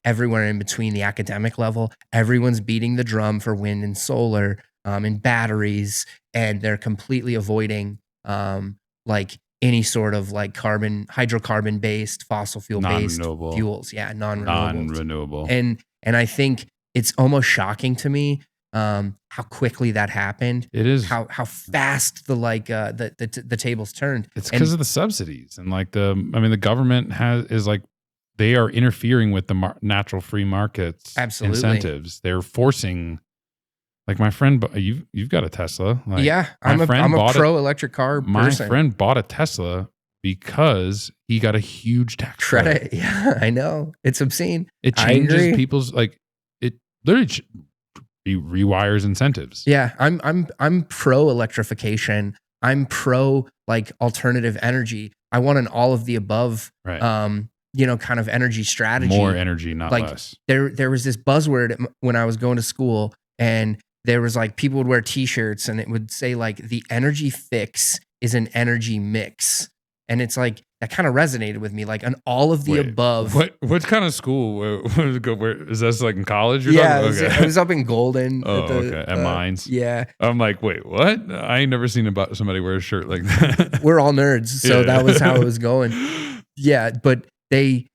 [SPEAKER 2] everywhere in between the academic level, everyone's beating the drum for wind and solar and batteries, and they're completely avoiding like any sort of like hydrocarbon based, fossil fuel based fuels. Yeah,
[SPEAKER 1] non-renewable.
[SPEAKER 2] And I think it's almost shocking to me how quickly that happened.
[SPEAKER 1] It is
[SPEAKER 2] how fast the tables turned.
[SPEAKER 1] It's because of the subsidies and like the government is like, they are interfering with the natural free markets.
[SPEAKER 2] Absolutely.
[SPEAKER 1] Incentives. They're forcing, like my friend, you've got a Tesla. Like,
[SPEAKER 2] yeah, I'm a pro electric car person.
[SPEAKER 1] My friend bought a Tesla because he got a huge tax credit.
[SPEAKER 2] Yeah, I know. It's obscene.
[SPEAKER 1] It changes people's, like, it literally rewires incentives.
[SPEAKER 2] Yeah, I'm pro electrification. I'm pro like alternative energy. I want an all of the above,
[SPEAKER 1] right.
[SPEAKER 2] Kind of energy strategy.
[SPEAKER 1] More energy, not
[SPEAKER 2] like,
[SPEAKER 1] less.
[SPEAKER 2] There was this buzzword when I was going to school, and there was like people would wear T-shirts, and it would say like the energy fix is an energy mix, and it's like that kind of resonated with me, like an all of the above.
[SPEAKER 1] What kind of school? Where is this, like in college?
[SPEAKER 2] Yeah, I was up in Golden.
[SPEAKER 1] At Mines.
[SPEAKER 2] Yeah,
[SPEAKER 1] I'm like, wait, what? I ain't never seen about somebody wear a shirt like that.
[SPEAKER 2] We're all nerds, so that was how it was going. Yeah, but I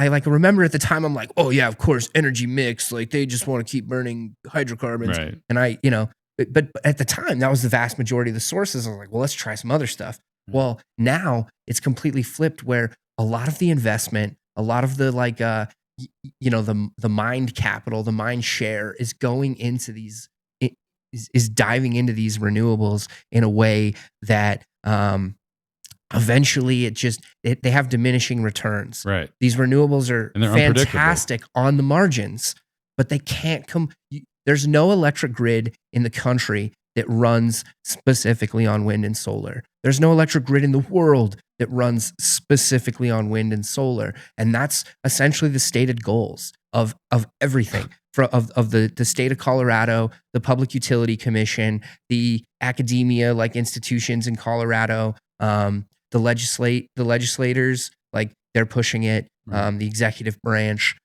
[SPEAKER 2] like remember at the time, I'm like, oh yeah, of course, energy mix. Like they just want to keep burning hydrocarbons.
[SPEAKER 1] Right.
[SPEAKER 2] And but at the time, that was the vast majority of the sources. I was like, well, let's try some other stuff. Well, now it's completely flipped, where a lot of the investment, a lot of the like, the mind capital, the mind share is going into these, is diving into these renewables in a way that, eventually they have diminishing returns.
[SPEAKER 1] Right.
[SPEAKER 2] These renewables are fantastic on the margins, but they can't come. There's no electric grid in the country that runs specifically on wind and solar. There's no electric grid in the world that runs specifically on wind and solar. And that's essentially the stated goals of everything of the state of Colorado, the Public Utility Commission, the academia, like institutions in Colorado, the legislators, like they're pushing it, the executive branch,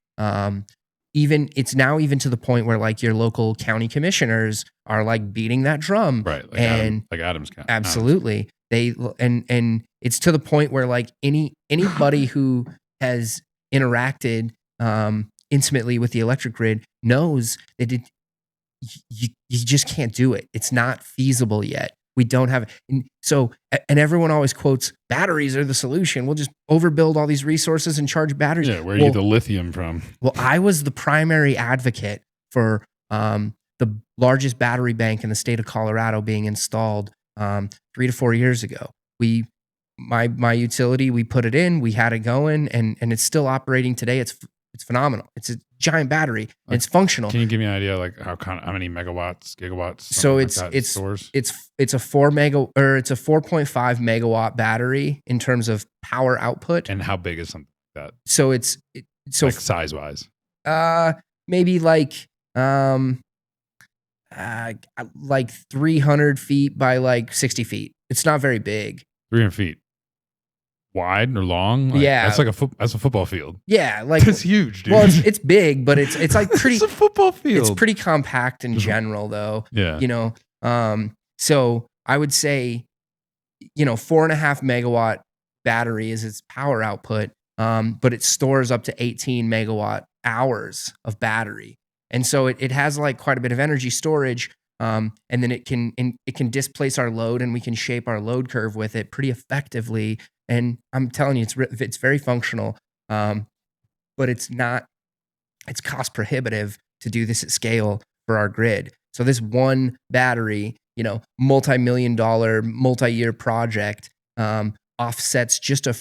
[SPEAKER 2] it's now even to the point where like your local county commissioners are like beating that drum.
[SPEAKER 1] Right. Like Adams County.
[SPEAKER 2] Absolutely. And it's to the point where like anybody who has interacted, intimately with the electric grid knows that you just can't do it. It's not feasible yet. We don't have it. And everyone always quotes batteries are the solution. We'll just overbuild all these resources and charge batteries.
[SPEAKER 1] Yeah, where you get the lithium from.
[SPEAKER 2] Well, I was the primary advocate for the largest battery bank in the state of Colorado being installed 3 to 4 years ago. My utility, we put it in, we had it going, and it's still operating today. It's phenomenal. It's a giant battery. And it's functional.
[SPEAKER 1] Can you give me an idea like how many megawatts, gigawatts?
[SPEAKER 2] So it's a 4.5 megawatt battery in terms of power output.
[SPEAKER 1] And how big is something like that?
[SPEAKER 2] So
[SPEAKER 1] like size wise.
[SPEAKER 2] Maybe like 300 feet by like 60 feet. It's not very big.
[SPEAKER 1] 300 feet. Wide or long?
[SPEAKER 2] Yeah,
[SPEAKER 1] that's like that's a football field.
[SPEAKER 2] Yeah, like
[SPEAKER 1] it's huge, dude.
[SPEAKER 2] Well, it's big, but it's like pretty.
[SPEAKER 1] It's a football field.
[SPEAKER 2] It's pretty compact in general, though.
[SPEAKER 1] Yeah,
[SPEAKER 2] So I would say, 4.5 megawatt battery is its power output, but it stores up to 18 megawatt hours of battery, and so it has like quite a bit of energy storage. And then it can displace our load, and we can shape our load curve with it pretty effectively. And I'm telling you, it's very functional, but it's cost prohibitive to do this at scale for our grid. So this one battery, multi-million-dollar, multi-year project, offsets just a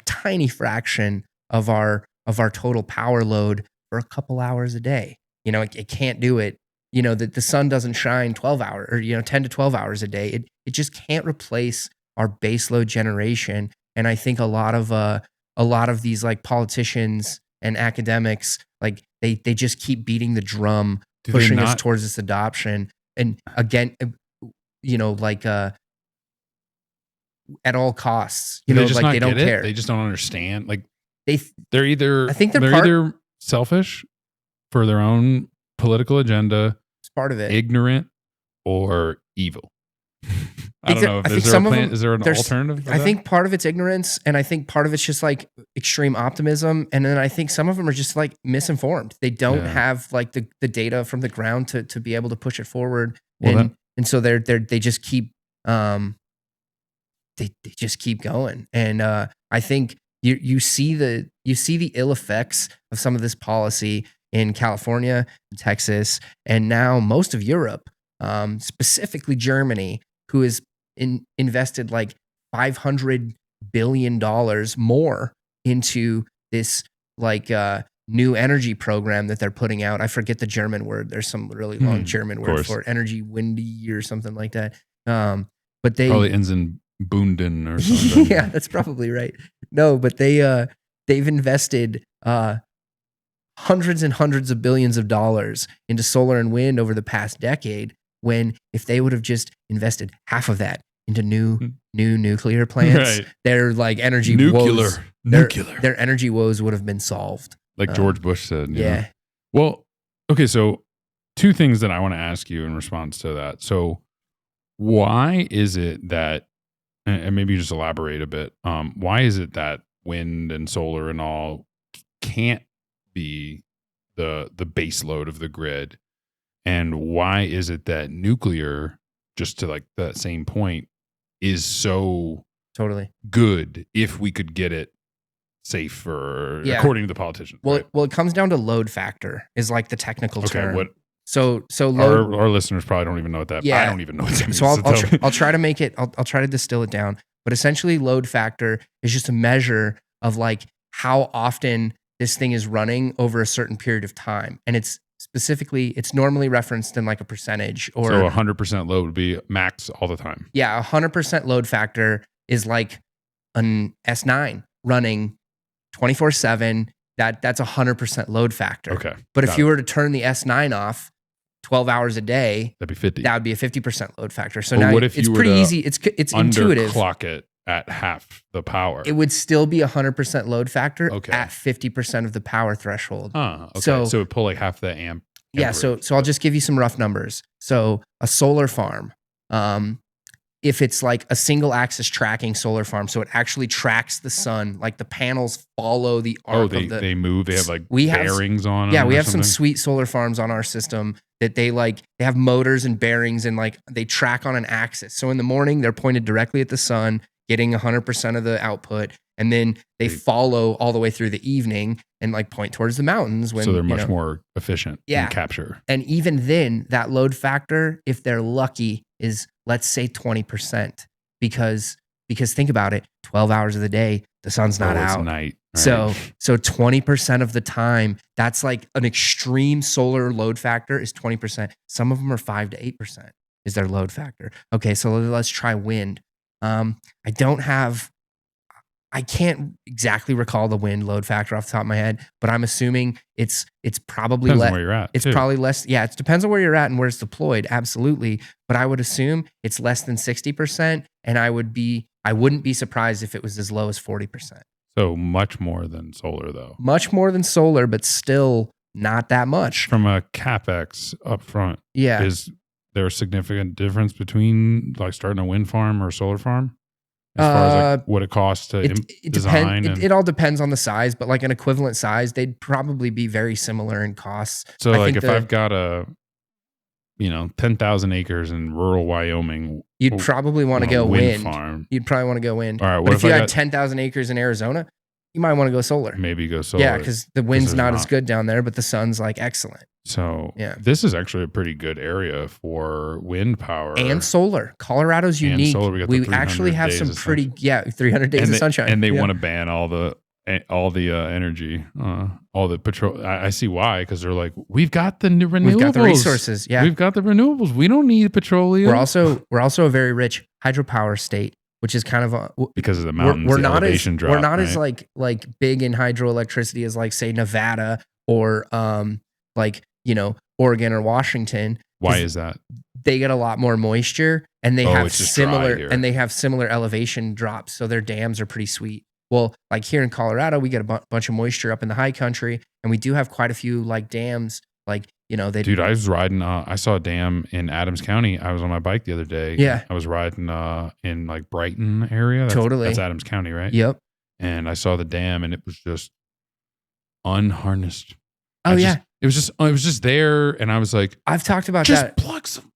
[SPEAKER 2] tiny fraction of our total power load for a couple hours a day. It can't do it. The sun doesn't shine 12 hours or 10 to 12 hours a day. It just can't replace our baseload generation. And I think a lot of these like politicians and academics, like they just keep beating the drum, pushing us towards this adoption. And again, at all costs, they don't care.
[SPEAKER 1] They just don't understand. Like they're either either selfish for their own political agenda,
[SPEAKER 2] it's part of it,
[SPEAKER 1] ignorant, or evil. I don't know. Is there an alternative?
[SPEAKER 2] I think part of it's ignorance, and I think part of it's just like extreme optimism, and then I think some of them are just like misinformed. They don't have like the data from the ground to be able to push it forward, and so they just keep they just keep going, and I think you see the ill effects of some of this policy in California, Texas, and now most of Europe, specifically Germany, who has invested like $500 billion more into this like new energy program that they're putting out. I forget the German word. There's some really long German word for it, energy windy or something like that. But they
[SPEAKER 1] probably ends in Bunden or something.
[SPEAKER 2] Yeah, that's probably right. No, but they've invested hundreds and hundreds of billions of dollars into solar and wind over the past decade, when if they would have just invested half of that into new nuclear plants, their like energy woes, their energy woes would have been solved.
[SPEAKER 1] Like George Bush said. Yeah. Well, okay. So 2 things that I want to ask you in response to that. So why is it that, and maybe you just elaborate a bit, why is it that wind and solar and all can't be the base load of the grid? And why is it that nuclear, just to like that same point, is so
[SPEAKER 2] totally
[SPEAKER 1] good if we could get it safe according to the politicians?
[SPEAKER 2] Well, it comes down to load factor is like the technical term.
[SPEAKER 1] What?
[SPEAKER 2] So load,
[SPEAKER 1] our listeners probably don't even know what that. I don't even know what that means.
[SPEAKER 2] So I'll try to make it. I'll try to distill it down. But essentially, load factor is just a measure of like how often this thing is running over a certain period of time, and it's normally referenced in like a percentage, or
[SPEAKER 1] so 100% load would be max all the time.
[SPEAKER 2] Yeah, 100% load factor is like an S9 running 24/7. That's 100% load factor.
[SPEAKER 1] Okay.
[SPEAKER 2] But if you were to turn the S9 off 12 hours a day,
[SPEAKER 1] that'd be 50.
[SPEAKER 2] That would be a 50% load factor. So now it's pretty easy. It's intuitive.
[SPEAKER 1] Clock it at half the power.
[SPEAKER 2] It would still be 100% load factor at 50% of the power threshold.
[SPEAKER 1] Okay. So it would pull like half the amp.
[SPEAKER 2] Yeah. So I'll just give you some rough numbers. So a solar farm, if it's like a single axis tracking solar farm, so it actually tracks the sun, like the panels follow the arc of the...
[SPEAKER 1] they move. They have like bearings on them.
[SPEAKER 2] Yeah, we have some sweet solar farms on our system that they have motors and bearings, and like they track on an axis. So in the morning, they're pointed directly at the sun, getting 100% of the output. And then they follow all the way through the evening and like point towards the mountains.
[SPEAKER 1] So they're much more efficient in capture.
[SPEAKER 2] And even then, that load factor, if they're lucky, is let's say 20%. Because think about it, 12 hours of the day, the sun's not out.
[SPEAKER 1] It's night.
[SPEAKER 2] Right? So 20% of the time, that's like an extreme solar load factor is 20%. Some of them are 5 to 8% is their load factor. Okay, so let's try wind. I can't exactly recall the wind load factor off the top of my head, but I'm assuming it's probably
[SPEAKER 1] less. Depends on where you're at.
[SPEAKER 2] It's probably less. Yeah, it depends on where you're at and where it's deployed. Absolutely, but I would assume it's less than 60%, and I wouldn't be surprised if it was as low as 40%.
[SPEAKER 1] So much more than solar, though.
[SPEAKER 2] Much more than solar, but still not that much.
[SPEAKER 1] From a capex upfront, is there a significant difference between like starting a wind farm or a solar farm? As far as like what it costs to design?
[SPEAKER 2] It all depends on the size, but like an equivalent size, they'd probably be very similar in costs.
[SPEAKER 1] So like if I've got 10,000 acres in rural Wyoming,
[SPEAKER 2] you'd probably want to go wind
[SPEAKER 1] farm.
[SPEAKER 2] You'd probably want to go wind.
[SPEAKER 1] All right,
[SPEAKER 2] but if you had 10,000 acres in Arizona, you might want to go solar.
[SPEAKER 1] Maybe go solar.
[SPEAKER 2] Yeah, because the wind's not as good down there, but the sun's like excellent.
[SPEAKER 1] So this is actually a pretty good area for wind power.
[SPEAKER 2] And solar. Colorado's unique.
[SPEAKER 1] Solar,
[SPEAKER 2] we actually have some pretty, 300 days of sunshine.
[SPEAKER 1] And they want to ban all the energy, all the petrol. I see why, because they're like, we've got the renewables. We've got the
[SPEAKER 2] resources. Yeah.
[SPEAKER 1] We've got the renewables. We don't need petroleum.
[SPEAKER 2] We're also a very rich hydropower state, which is kind of
[SPEAKER 1] because of the mountains, we're not elevation drop.
[SPEAKER 2] We're not as like big in hydroelectricity as like say Nevada or Oregon or Washington.
[SPEAKER 1] Why is that?
[SPEAKER 2] They get a lot more moisture, and they have similar elevation drops, so their dams are pretty sweet. Well, like here in Colorado, we get a bunch of moisture up in the high country, and we do have quite a few like dams. Like,
[SPEAKER 1] dude, I was riding, I saw a dam in Adams County. I was on my bike the other day.
[SPEAKER 2] Yeah.
[SPEAKER 1] I was riding in like Brighton area. That's Adams County, right?
[SPEAKER 2] Yep.
[SPEAKER 1] And I saw the dam and it was just unharnessed.
[SPEAKER 2] Oh, yeah.
[SPEAKER 1] It was just there. And I was like,
[SPEAKER 2] I've talked about
[SPEAKER 1] just
[SPEAKER 2] that.
[SPEAKER 1] plug some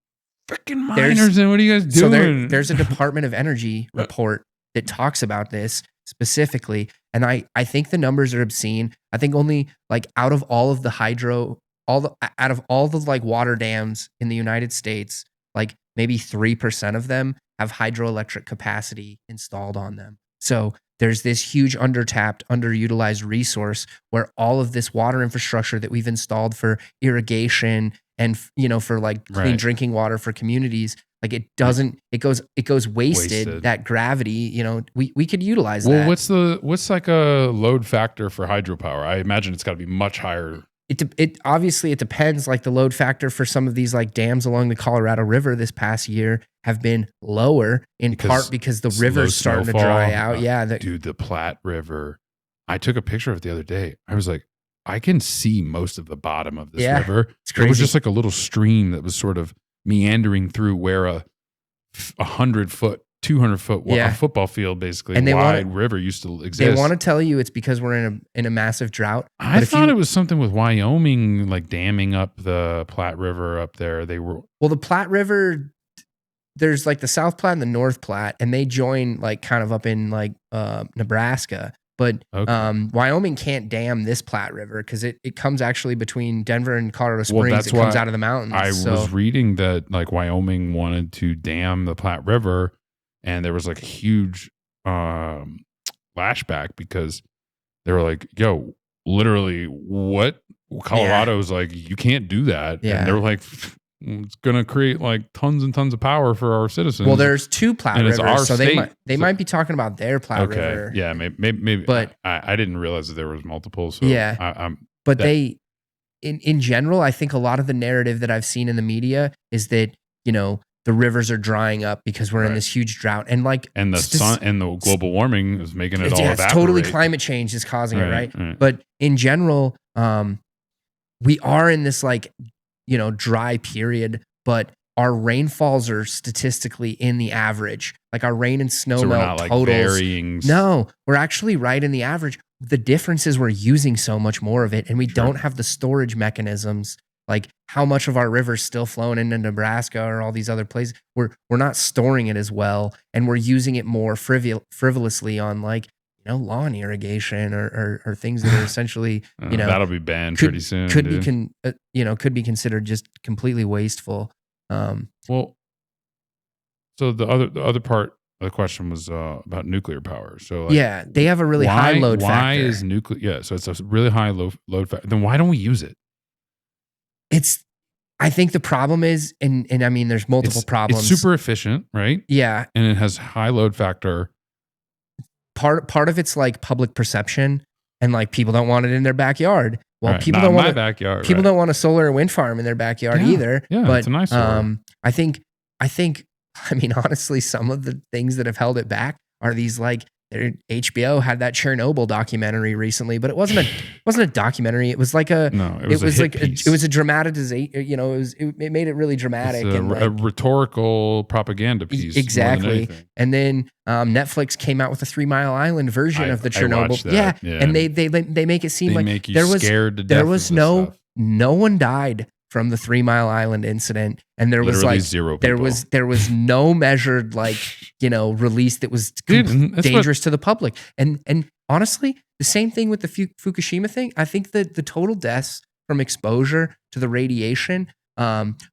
[SPEAKER 1] freaking miners in. What are you guys doing?
[SPEAKER 2] So there's a Department of Energy report that talks about this specifically. And I think the numbers are obscene. I think only like out of all of the like water dams in the United States, like maybe 3% of them have hydroelectric capacity installed on them. So there's this huge undertapped, underutilized resource where all of this water infrastructure that we've installed for irrigation and, for like clean drinking water for communities, like it goes wasted. That gravity, we could utilize that.
[SPEAKER 1] Well, what's like a load factor for hydropower? I imagine it's got to be much higher.
[SPEAKER 2] It obviously depends. Like the load factor for some of these like dams along the Colorado River this past year have been lower in part because the river's starting to dry out.
[SPEAKER 1] Dude, the Platte River. I took a picture of it the other day. I was like, I can see most of the bottom of this river.
[SPEAKER 2] It's crazy.
[SPEAKER 1] It was just like a little stream that was sort of meandering through where a 100-foot, 200-foot football field, basically, and wide river used to exist.
[SPEAKER 2] They want to tell you it's because we're in a massive drought.
[SPEAKER 1] I thought it was something with Wyoming, like damming up the Platte River up there.
[SPEAKER 2] The Platte River, there's like the South Platte and the North Platte, and they join like kind of up in like Nebraska. But Wyoming can't dam this Platte River because it comes actually between Denver and Colorado Springs. It comes out of the mountains.
[SPEAKER 1] I was reading that like Wyoming wanted to dam the Platte River, and there was like a huge lashback because they were like, yo, literally what? Colorado's like, you can't do that.
[SPEAKER 2] Yeah.
[SPEAKER 1] And they're like, it's going to create like tons and tons of power for our citizens.
[SPEAKER 2] Well, there's two Platte Rivers, so
[SPEAKER 1] state.
[SPEAKER 2] they might be talking about their Platte River.
[SPEAKER 1] Yeah, maybe. But I didn't realize that there was multiple. So
[SPEAKER 2] yeah, in general, I think a lot of the narrative that I've seen in the media is that the rivers are drying up because we're in this huge drought, and the
[SPEAKER 1] sun and the global warming is making it all evaporate.
[SPEAKER 2] It's totally climate change is causing it, right? But in general, we are in this dry period, but our rainfalls are statistically in the average. Like our rain and snow melt totals.
[SPEAKER 1] Varying.
[SPEAKER 2] No, we're actually right in the average. The difference is we're using so much more of it, and we don't have the storage mechanisms. Like how much of our river's still flowing into Nebraska or all these other places. We're not storing it as well, and we're using it more frivolously on lawn irrigation or things that are essentially
[SPEAKER 1] that'll be banned pretty soon.
[SPEAKER 2] Could be considered just completely wasteful.
[SPEAKER 1] So the other part of the question was about nuclear power. So
[SPEAKER 2] they have a really high load factor.
[SPEAKER 1] Why is nuclear? Yeah, so it's a really high load factor. Then why don't we use it?
[SPEAKER 2] I think the problem is, and I mean, there's multiple problems.
[SPEAKER 1] It's super efficient, right?
[SPEAKER 2] Yeah,
[SPEAKER 1] and it has high load factor.
[SPEAKER 2] Part of it's like public perception, and like people don't want it in their backyard. Well, people don't want
[SPEAKER 1] backyard.
[SPEAKER 2] People don't want a solar or wind farm in their backyard either.
[SPEAKER 1] Yeah,
[SPEAKER 2] but
[SPEAKER 1] it's a nice
[SPEAKER 2] I think. I mean, honestly, some of the things that have held it back are these HBO had that Chernobyl documentary recently, but it wasn't a documentary. It was like it was a dramatization. It made it really dramatic.
[SPEAKER 1] It's a rhetorical propaganda piece.
[SPEAKER 2] Exactly. And then Netflix came out with a 3 Mile Island version of the Chernobyl. Yeah. And they make it seem like
[SPEAKER 1] there was scared to death.
[SPEAKER 2] There was no one died from the 3 Mile Island incident, and there was
[SPEAKER 1] zero people.
[SPEAKER 2] There was no measured release that was dangerous to the public. And honestly, the same thing with the Fukushima thing. I think that the total deaths from exposure to the radiation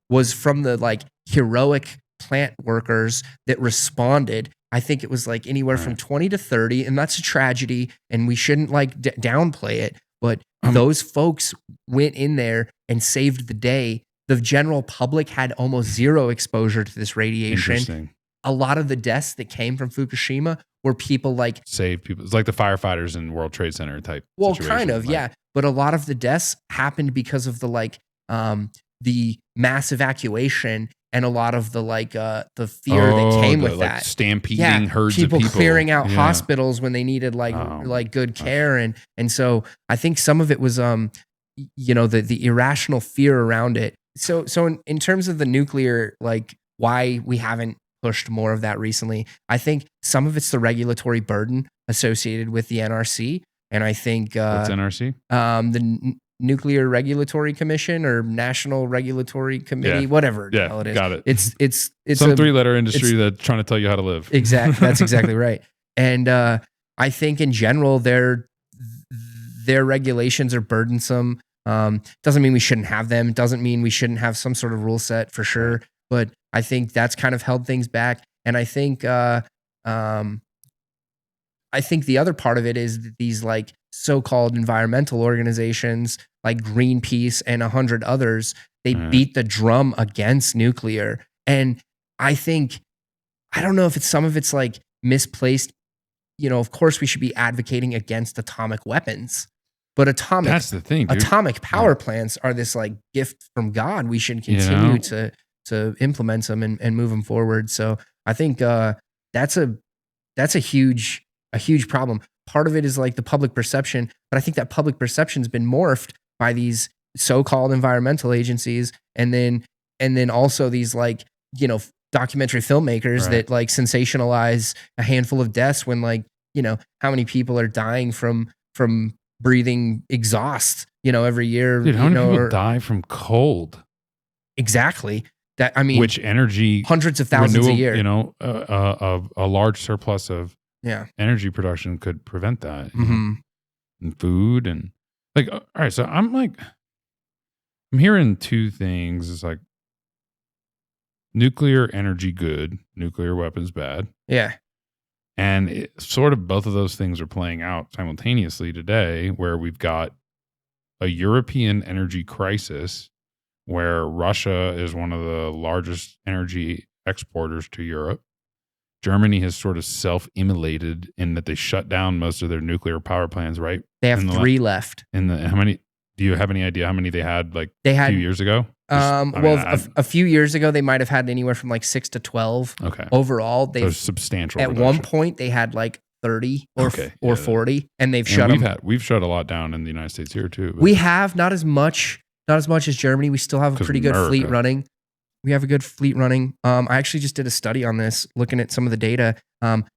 [SPEAKER 2] was from the heroic plant workers that responded. I think it was anywhere from 20 to 30, and that's a tragedy, and we shouldn't downplay it. But those folks went in there and saved the day. The general public had almost zero exposure to this radiation.
[SPEAKER 1] Interesting.
[SPEAKER 2] A lot of the deaths that came from Fukushima were people
[SPEAKER 1] save people. It's like the firefighters in World Trade Center type.
[SPEAKER 2] Well,
[SPEAKER 1] situation.
[SPEAKER 2] kind of, yeah. But a lot of the deaths happened because of the mass evacuation and a lot of the the fear that came with that
[SPEAKER 1] stampeding herds of people
[SPEAKER 2] clearing out hospitals when they needed good care. And so I think some of it was the irrational fear around it. So in terms of the nuclear, why we haven't pushed more of that recently, I think some of it's the regulatory burden associated with the NRC. And I think
[SPEAKER 1] what's NRC?
[SPEAKER 2] The Nuclear Regulatory Commission or National Regulatory Committee, whatever the hell it is.
[SPEAKER 1] Got it.
[SPEAKER 2] It's
[SPEAKER 1] some 3-letter industry that's trying to tell you how to live.
[SPEAKER 2] Exactly. That's exactly right. And I think in general, their regulations are burdensome. Doesn't mean we shouldn't have them. Doesn't mean we shouldn't have some sort of rule set for sure. But I think that's kind of held things back. And I think the other part of it is that these so-called environmental organizations like Greenpeace and 100 others, they beat the drum against nuclear. And I don't know if some of it's misplaced. Of course we should be advocating against atomic weapons, but
[SPEAKER 1] that's the thing, dude.
[SPEAKER 2] Atomic power plants are this gift from God. We should continue to implement them and move them forward. So I think that's a huge problem. Part of it is the public perception, but I think that public perception's been morphed by these so-called environmental agencies, and then also these documentary filmmakers that sensationalize a handful of deaths when how many people are dying from breathing exhaust every year.
[SPEAKER 1] Dude, how many people die from cold?
[SPEAKER 2] Exactly.
[SPEAKER 1] Which energy?
[SPEAKER 2] Hundreds of thousands a year.
[SPEAKER 1] A large surplus of energy production could prevent that. And food and all right. So I'm hearing two things. It's nuclear energy good, nuclear weapons bad.
[SPEAKER 2] Yeah.
[SPEAKER 1] And sort of both of those things are playing out simultaneously today, where we've got a European energy crisis where Russia is one of the largest energy exporters to Europe. Germany has sort of self-immolated in that they shut down most of their nuclear power plants, right?
[SPEAKER 2] They have 3 left.
[SPEAKER 1] How many? Do you have any idea how many they had a few years ago?
[SPEAKER 2] A few years ago, they might have had anywhere from 6 to 12.
[SPEAKER 1] Okay.
[SPEAKER 2] Overall, they've
[SPEAKER 1] substantial.
[SPEAKER 2] At one point, they had 30 or 40, and they've shut them.
[SPEAKER 1] We've shut a lot down in the United States here too.
[SPEAKER 2] We have not as much as Germany. We still have a pretty good fleet running. We have a good fleet running. I actually just did a study on this, looking at some of the data.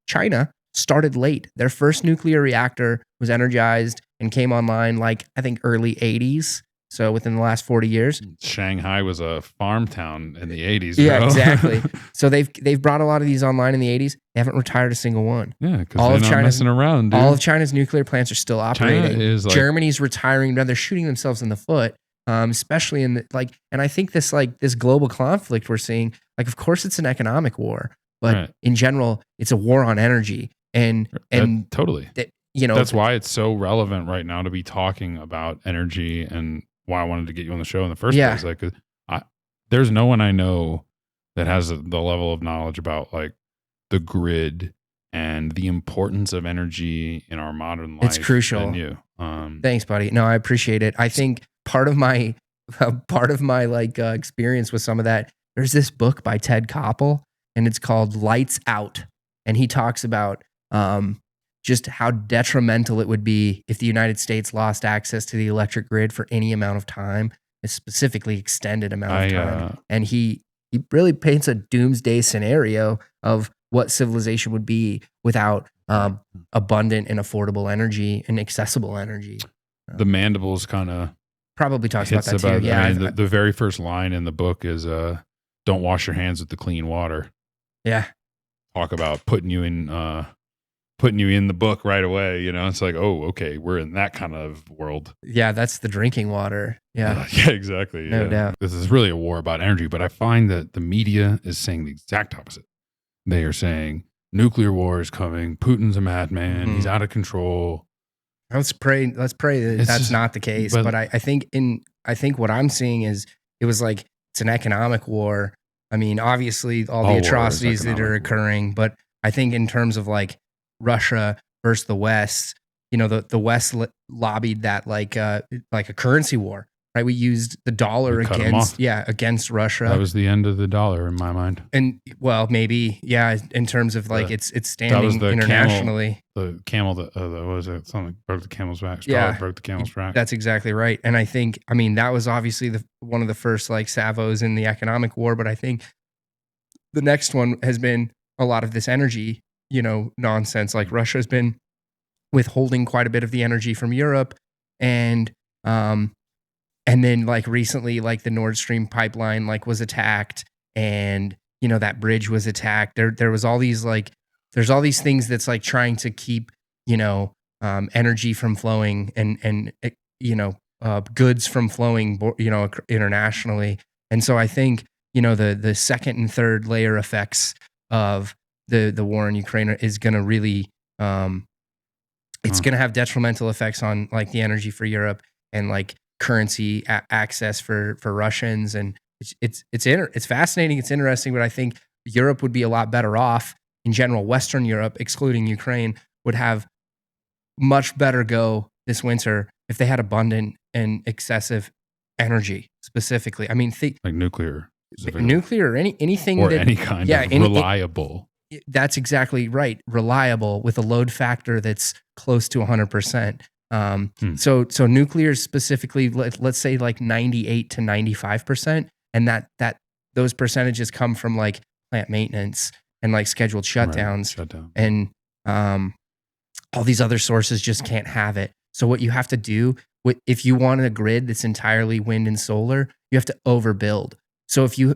[SPEAKER 2] China started late. Their first nuclear reactor was energized and came online I think early 80s. So within the last 40 years.
[SPEAKER 1] Shanghai was a farm town in the 80s.
[SPEAKER 2] Yeah, exactly. So they've brought a lot of these online in the 80s. They haven't retired a single one.
[SPEAKER 1] Yeah, because they're not messing around, dude.
[SPEAKER 2] All of China's nuclear plants are still operating.
[SPEAKER 1] China is
[SPEAKER 2] Germany's retiring. They're shooting themselves in the foot. Especially in and I think this global conflict we're seeing, of course it's an economic war, but in general, it's a war on energy. And
[SPEAKER 1] totally, that's why it's so relevant right now to be talking about energy, and why I wanted to get you on the show in the first place. There's no one I know that has the level of knowledge about the grid and the importance of energy in our modern life.
[SPEAKER 2] It's crucial.
[SPEAKER 1] Than you.
[SPEAKER 2] Thanks, buddy. No, I appreciate it. I think part of my experience with some of that, there's this book by Ted Koppel, and it's called Lights Out. And he talks about just how detrimental it would be if the United States lost access to the electric grid for any amount of time, a specifically extended amount of time. And he really paints a doomsday scenario of what civilization would be without abundant and affordable energy and accessible energy.
[SPEAKER 1] The Mandibles kind of
[SPEAKER 2] probably talks about that too. Yeah,
[SPEAKER 1] the very first line in the book is "Don't wash your hands with the clean water."
[SPEAKER 2] Yeah,
[SPEAKER 1] talk about putting you in the book right away. It's oh, okay, we're in that kind of world.
[SPEAKER 2] Yeah, that's the drinking water. Yeah,
[SPEAKER 1] yeah, exactly.
[SPEAKER 2] No doubt.
[SPEAKER 1] This is really a war about energy, but I find that the media is saying the exact opposite. They are saying nuclear war is coming. Putin's a madman. He's out of control.
[SPEAKER 2] Let's pray that that's not the case. But I think what I'm seeing is it was it's an economic war. I mean, obviously all the atrocities that are occurring, but I think in terms of Russia versus the West, the West lobbied that like a currency war. right? We used the dollar against Russia.
[SPEAKER 1] That was the end of the dollar in my mind.
[SPEAKER 2] And well, maybe, yeah, in terms of like its standing internationally.
[SPEAKER 1] The camel that what was it? Something broke the camel's back. Straw broke the camel's back.
[SPEAKER 2] That's exactly right. And I think, I mean, that was obviously one of the first like salvos in the economic war, but I think the next one has been a lot of this energy, nonsense. Like Russia's been withholding quite a bit of the energy from Europe, and then like recently, like the Nord Stream pipeline like was attacked, and that bridge was attacked. There was all these there's all these things that's like trying to keep energy from flowing and goods from flowing internationally. And so I think the second and third layer effects of the war in Ukraine is going to really it's going to have detrimental effects on like the energy for Europe and like currency access for Russians. And it's fascinating. It's interesting, but I think Europe would be a lot better off in general. Western Europe, excluding Ukraine, would have much better go this winter if they had abundant and excessive energy specifically. I mean,
[SPEAKER 1] like nuclear
[SPEAKER 2] or anything
[SPEAKER 1] or any kind of reliable.
[SPEAKER 2] That's exactly right. Reliable with a load factor that's close to 100%. So nuclear specifically, let's say like 98 to 95%. And that those percentages come from like plant maintenance and like scheduled shutdowns. And all these other sources just can't have it. So what you have to do, if you want a grid that's entirely wind and solar, you have to overbuild. So if you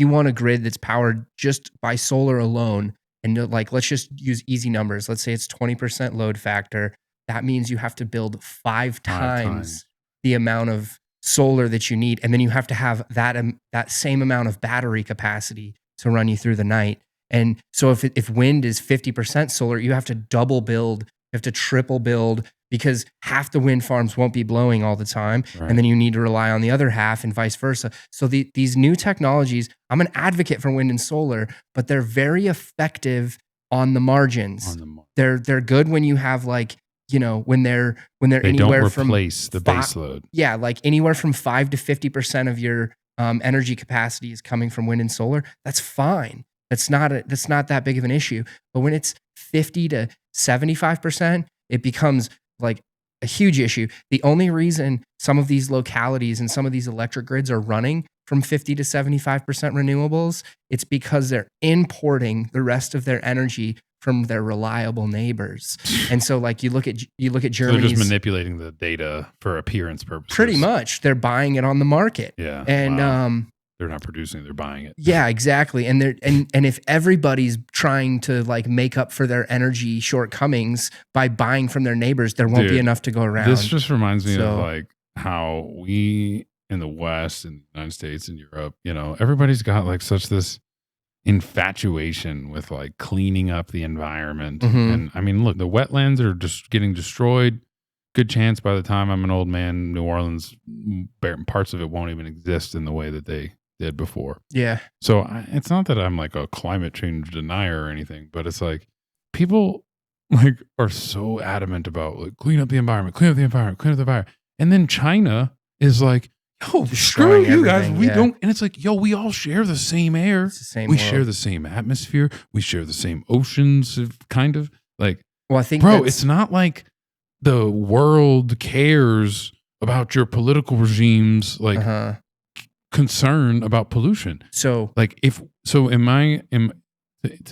[SPEAKER 2] want a grid that's powered just by solar alone, and like let's just use easy numbers. Let's say it's 20% load factor. That means you have to build five times the amount of solar that you need, and then you have to have that same amount of battery capacity to run you through the night. And so if wind is 50% solar, you have to double build, you have to triple build, because half the wind farms won't be blowing all the time. Right. And then you need to rely on the other half and vice versa. So these new technologies, I'm an advocate for wind and solar, but they're very effective on the margins. They're good when you have like, when they're
[SPEAKER 1] they
[SPEAKER 2] anywhere
[SPEAKER 1] don't
[SPEAKER 2] from
[SPEAKER 1] replace the base load.
[SPEAKER 2] Yeah, like anywhere from 5 to 50% of your energy capacity is coming from wind and solar. That's fine. That's not that big of an issue. But when it's 50 to 75%, it becomes like a huge issue. The only reason some of these localities and some of these electric grids are running from 50 to 75% renewables, it's because they're importing the rest of their energy from their reliable neighbors. And so like you look at Germany. So
[SPEAKER 1] they're just manipulating the data for appearance purposes.
[SPEAKER 2] Pretty much. They're buying it on the market.
[SPEAKER 1] Yeah.
[SPEAKER 2] And
[SPEAKER 1] they're not producing, they're buying it.
[SPEAKER 2] Yeah, exactly. And if everybody's trying to like make up for their energy shortcomings by buying from their neighbors, there won't be enough to go around.
[SPEAKER 1] This just reminds me of like how we in the West, in the United States and Europe, everybody's got like such this infatuation with like cleaning up the environment. Mm-hmm. And I mean, look, the wetlands are just getting destroyed. Good chance by the time I'm an old man, New Orleans, parts of it won't even exist in the way that they did before.
[SPEAKER 2] Yeah.
[SPEAKER 1] So it's not that I'm like a climate change denier or anything, but it's like people like are so adamant about like clean up the environment. And then China is like, yo, screw you guys. We don't. And it's like, yo, we all share the same air. We share the same atmosphere. We share the same oceans, kind of. Like,
[SPEAKER 2] well, I think,
[SPEAKER 1] it's not like the world cares about your political regime's like concern about pollution.
[SPEAKER 2] So,
[SPEAKER 1] like, to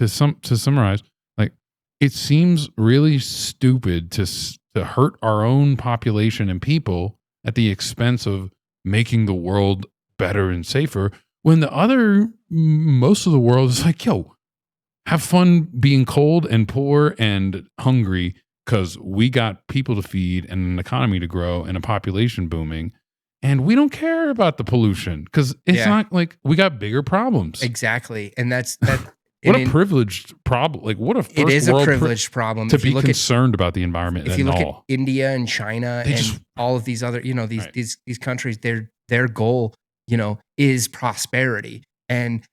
[SPEAKER 1] summarize, like, it seems really stupid to hurt our own population and people at the expense of making the world better and safer, when most of the world is like, yo, have fun being cold and poor and hungry because we got people to feed and an economy to grow and a population booming. And we don't care about the pollution because it's not like we got bigger problems.
[SPEAKER 2] Exactly. And that's
[SPEAKER 1] what a privileged problem. Like, what a first
[SPEAKER 2] it is
[SPEAKER 1] world
[SPEAKER 2] a privileged problem
[SPEAKER 1] to be concerned about the environment.
[SPEAKER 2] If you look at India and China and all of these other, these countries, their goal, is prosperity. And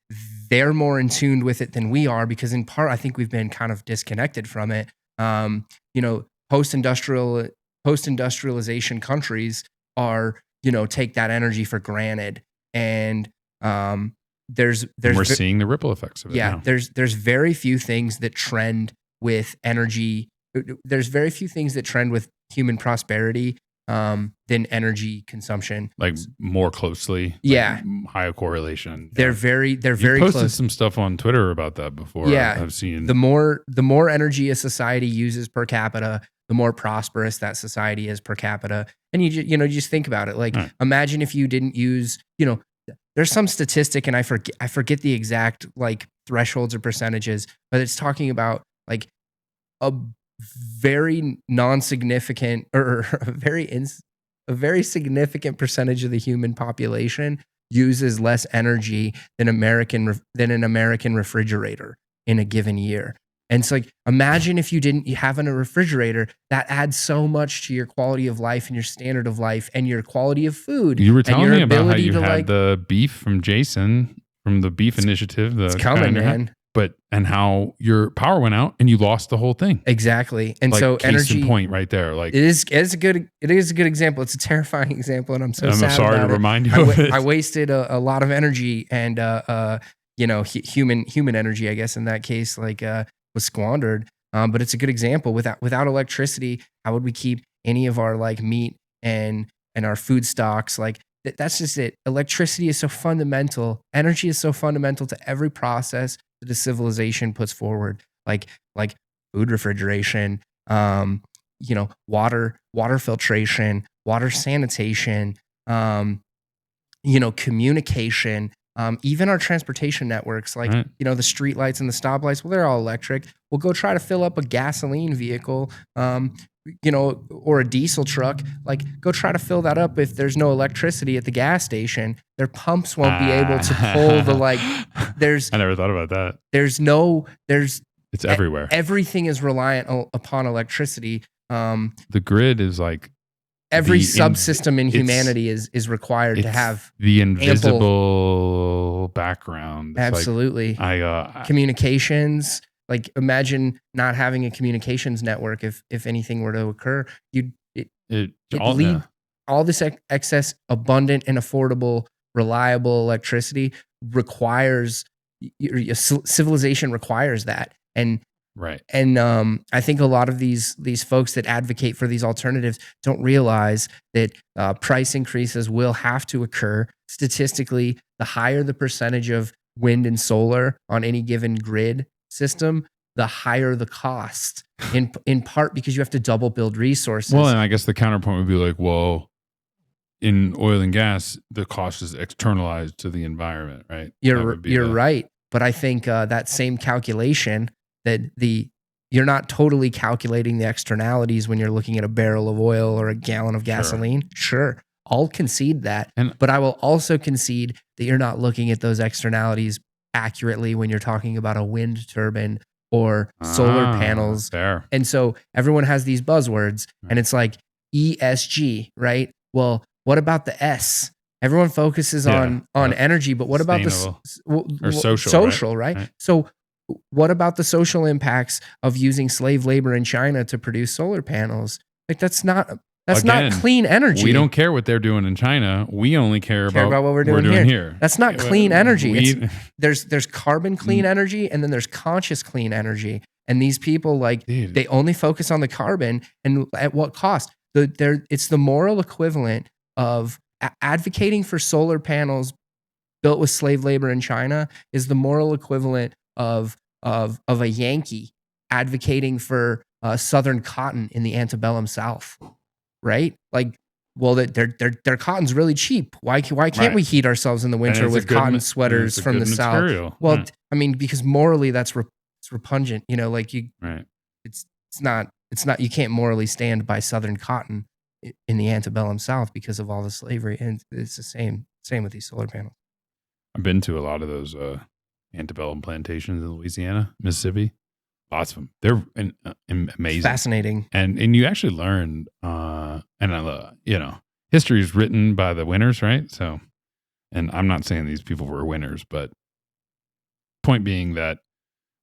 [SPEAKER 2] they're more in tune with it than we are, because in part, I think we've been kind of disconnected from it. Post-industrialization countries are take that energy for granted. And there's
[SPEAKER 1] we're seeing the ripple effects of it.
[SPEAKER 2] Yeah,
[SPEAKER 1] now.
[SPEAKER 2] there's very few things that trend with energy. There's very few things that trend with human prosperity than energy consumption.
[SPEAKER 1] Like more closely.
[SPEAKER 2] Yeah.
[SPEAKER 1] Like higher correlation.
[SPEAKER 2] They're very
[SPEAKER 1] posted
[SPEAKER 2] close.
[SPEAKER 1] Some stuff on Twitter about that before.
[SPEAKER 2] Yeah.
[SPEAKER 1] I've seen
[SPEAKER 2] the more energy a society uses per capita, the more prosperous that society is per capita. And you just think about it. Like, imagine if you didn't use, there's some statistic, and I forget the exact like thresholds or percentages, but it's talking about like a very non-significant or a very significant percentage of the human population uses less energy than an American refrigerator in a given year. And it's like, imagine if you didn't have a refrigerator, that adds so much to your quality of life and your standard of life and your quality of food.
[SPEAKER 1] You were telling me about how you
[SPEAKER 2] had
[SPEAKER 1] like, the beef from Jason from the Beef Initiative.
[SPEAKER 2] It's coming, man.
[SPEAKER 1] And how your power went out and you lost the whole thing.
[SPEAKER 2] Exactly. And
[SPEAKER 1] like,
[SPEAKER 2] so
[SPEAKER 1] energy point right there. Like
[SPEAKER 2] it is a good example. It's a terrifying example. And I'm sad
[SPEAKER 1] sorry
[SPEAKER 2] about
[SPEAKER 1] to
[SPEAKER 2] it.
[SPEAKER 1] remind you of it.
[SPEAKER 2] I wasted a lot of energy and, human energy, I guess, in that case, like, was squandered. But it's a good example. Without electricity, how would we keep any of our like meat and our food stocks? Like that's just it. Electricity is so fundamental. Energy is so fundamental to every process that the civilization puts forward, like food refrigeration, water filtration, water sanitation, communication, even our transportation networks, like, the street lights and the stoplights, well, they're all electric. We'll go try to fill up a gasoline vehicle, or a diesel truck, like go try to fill that up. If there's no electricity at the gas station, their pumps won't be able to pull the, like, I
[SPEAKER 1] never thought about that.
[SPEAKER 2] It's
[SPEAKER 1] everywhere.
[SPEAKER 2] Everything is reliant upon electricity.
[SPEAKER 1] The grid is like
[SPEAKER 2] every subsystem in humanity is required to have
[SPEAKER 1] the invisible background. It's
[SPEAKER 2] absolutely.
[SPEAKER 1] Like,
[SPEAKER 2] communications. Like imagine not having a communications network if anything were to occur. All this excess, abundant and affordable, reliable electricity requires civilization requires that. And
[SPEAKER 1] right.
[SPEAKER 2] And I think a lot of these folks that advocate for these alternatives don't realize that price increases will have to occur. Statistically, the higher the percentage of wind and solar on any given grid system, the higher the cost, in part because you have to double build resources.
[SPEAKER 1] Well, and I guess the counterpoint would be like, well, in oil and gas, the cost is externalized to the environment, right?
[SPEAKER 2] You're right. But I think that same calculation that you're not totally calculating the externalities when you're looking at a barrel of oil or a gallon of gasoline. Sure. I'll concede that. But I will also concede that you're not looking at those externalities accurately when you're talking about a wind turbine or solar panels.
[SPEAKER 1] Fair.
[SPEAKER 2] And so everyone has these buzzwords and it's like ESG, right? Well, what about the S? Everyone focuses on energy, but what about the social, right? So what about the social impacts of using slave labor in China to produce solar panels? Like that's not clean energy.
[SPEAKER 1] We don't care what they're doing in China. We only care about
[SPEAKER 2] what we're doing here. That's not clean energy. There's carbon clean energy and then there's conscious clean energy. And these people they only focus on the carbon and at what cost? It's the moral equivalent of advocating for solar panels built with slave labor in China is the moral equivalent of a Yankee advocating for Southern cotton in the antebellum South, right? Like, well, their cotton's really cheap. Why can't we heat ourselves in the winter with cotton sweaters from the South? Well, I mean, because morally that's it's repugnant. It's not. You can't morally stand by Southern cotton in the antebellum South because of all the slavery, and it's the same with these solar panels.
[SPEAKER 1] I've been to a lot of those antebellum plantations in Louisiana, Mississippi. Lots of them. They're amazing,
[SPEAKER 2] it's fascinating,
[SPEAKER 1] and you actually learn. History is written by the winners, right? So, and I'm not saying these people were winners, but point being that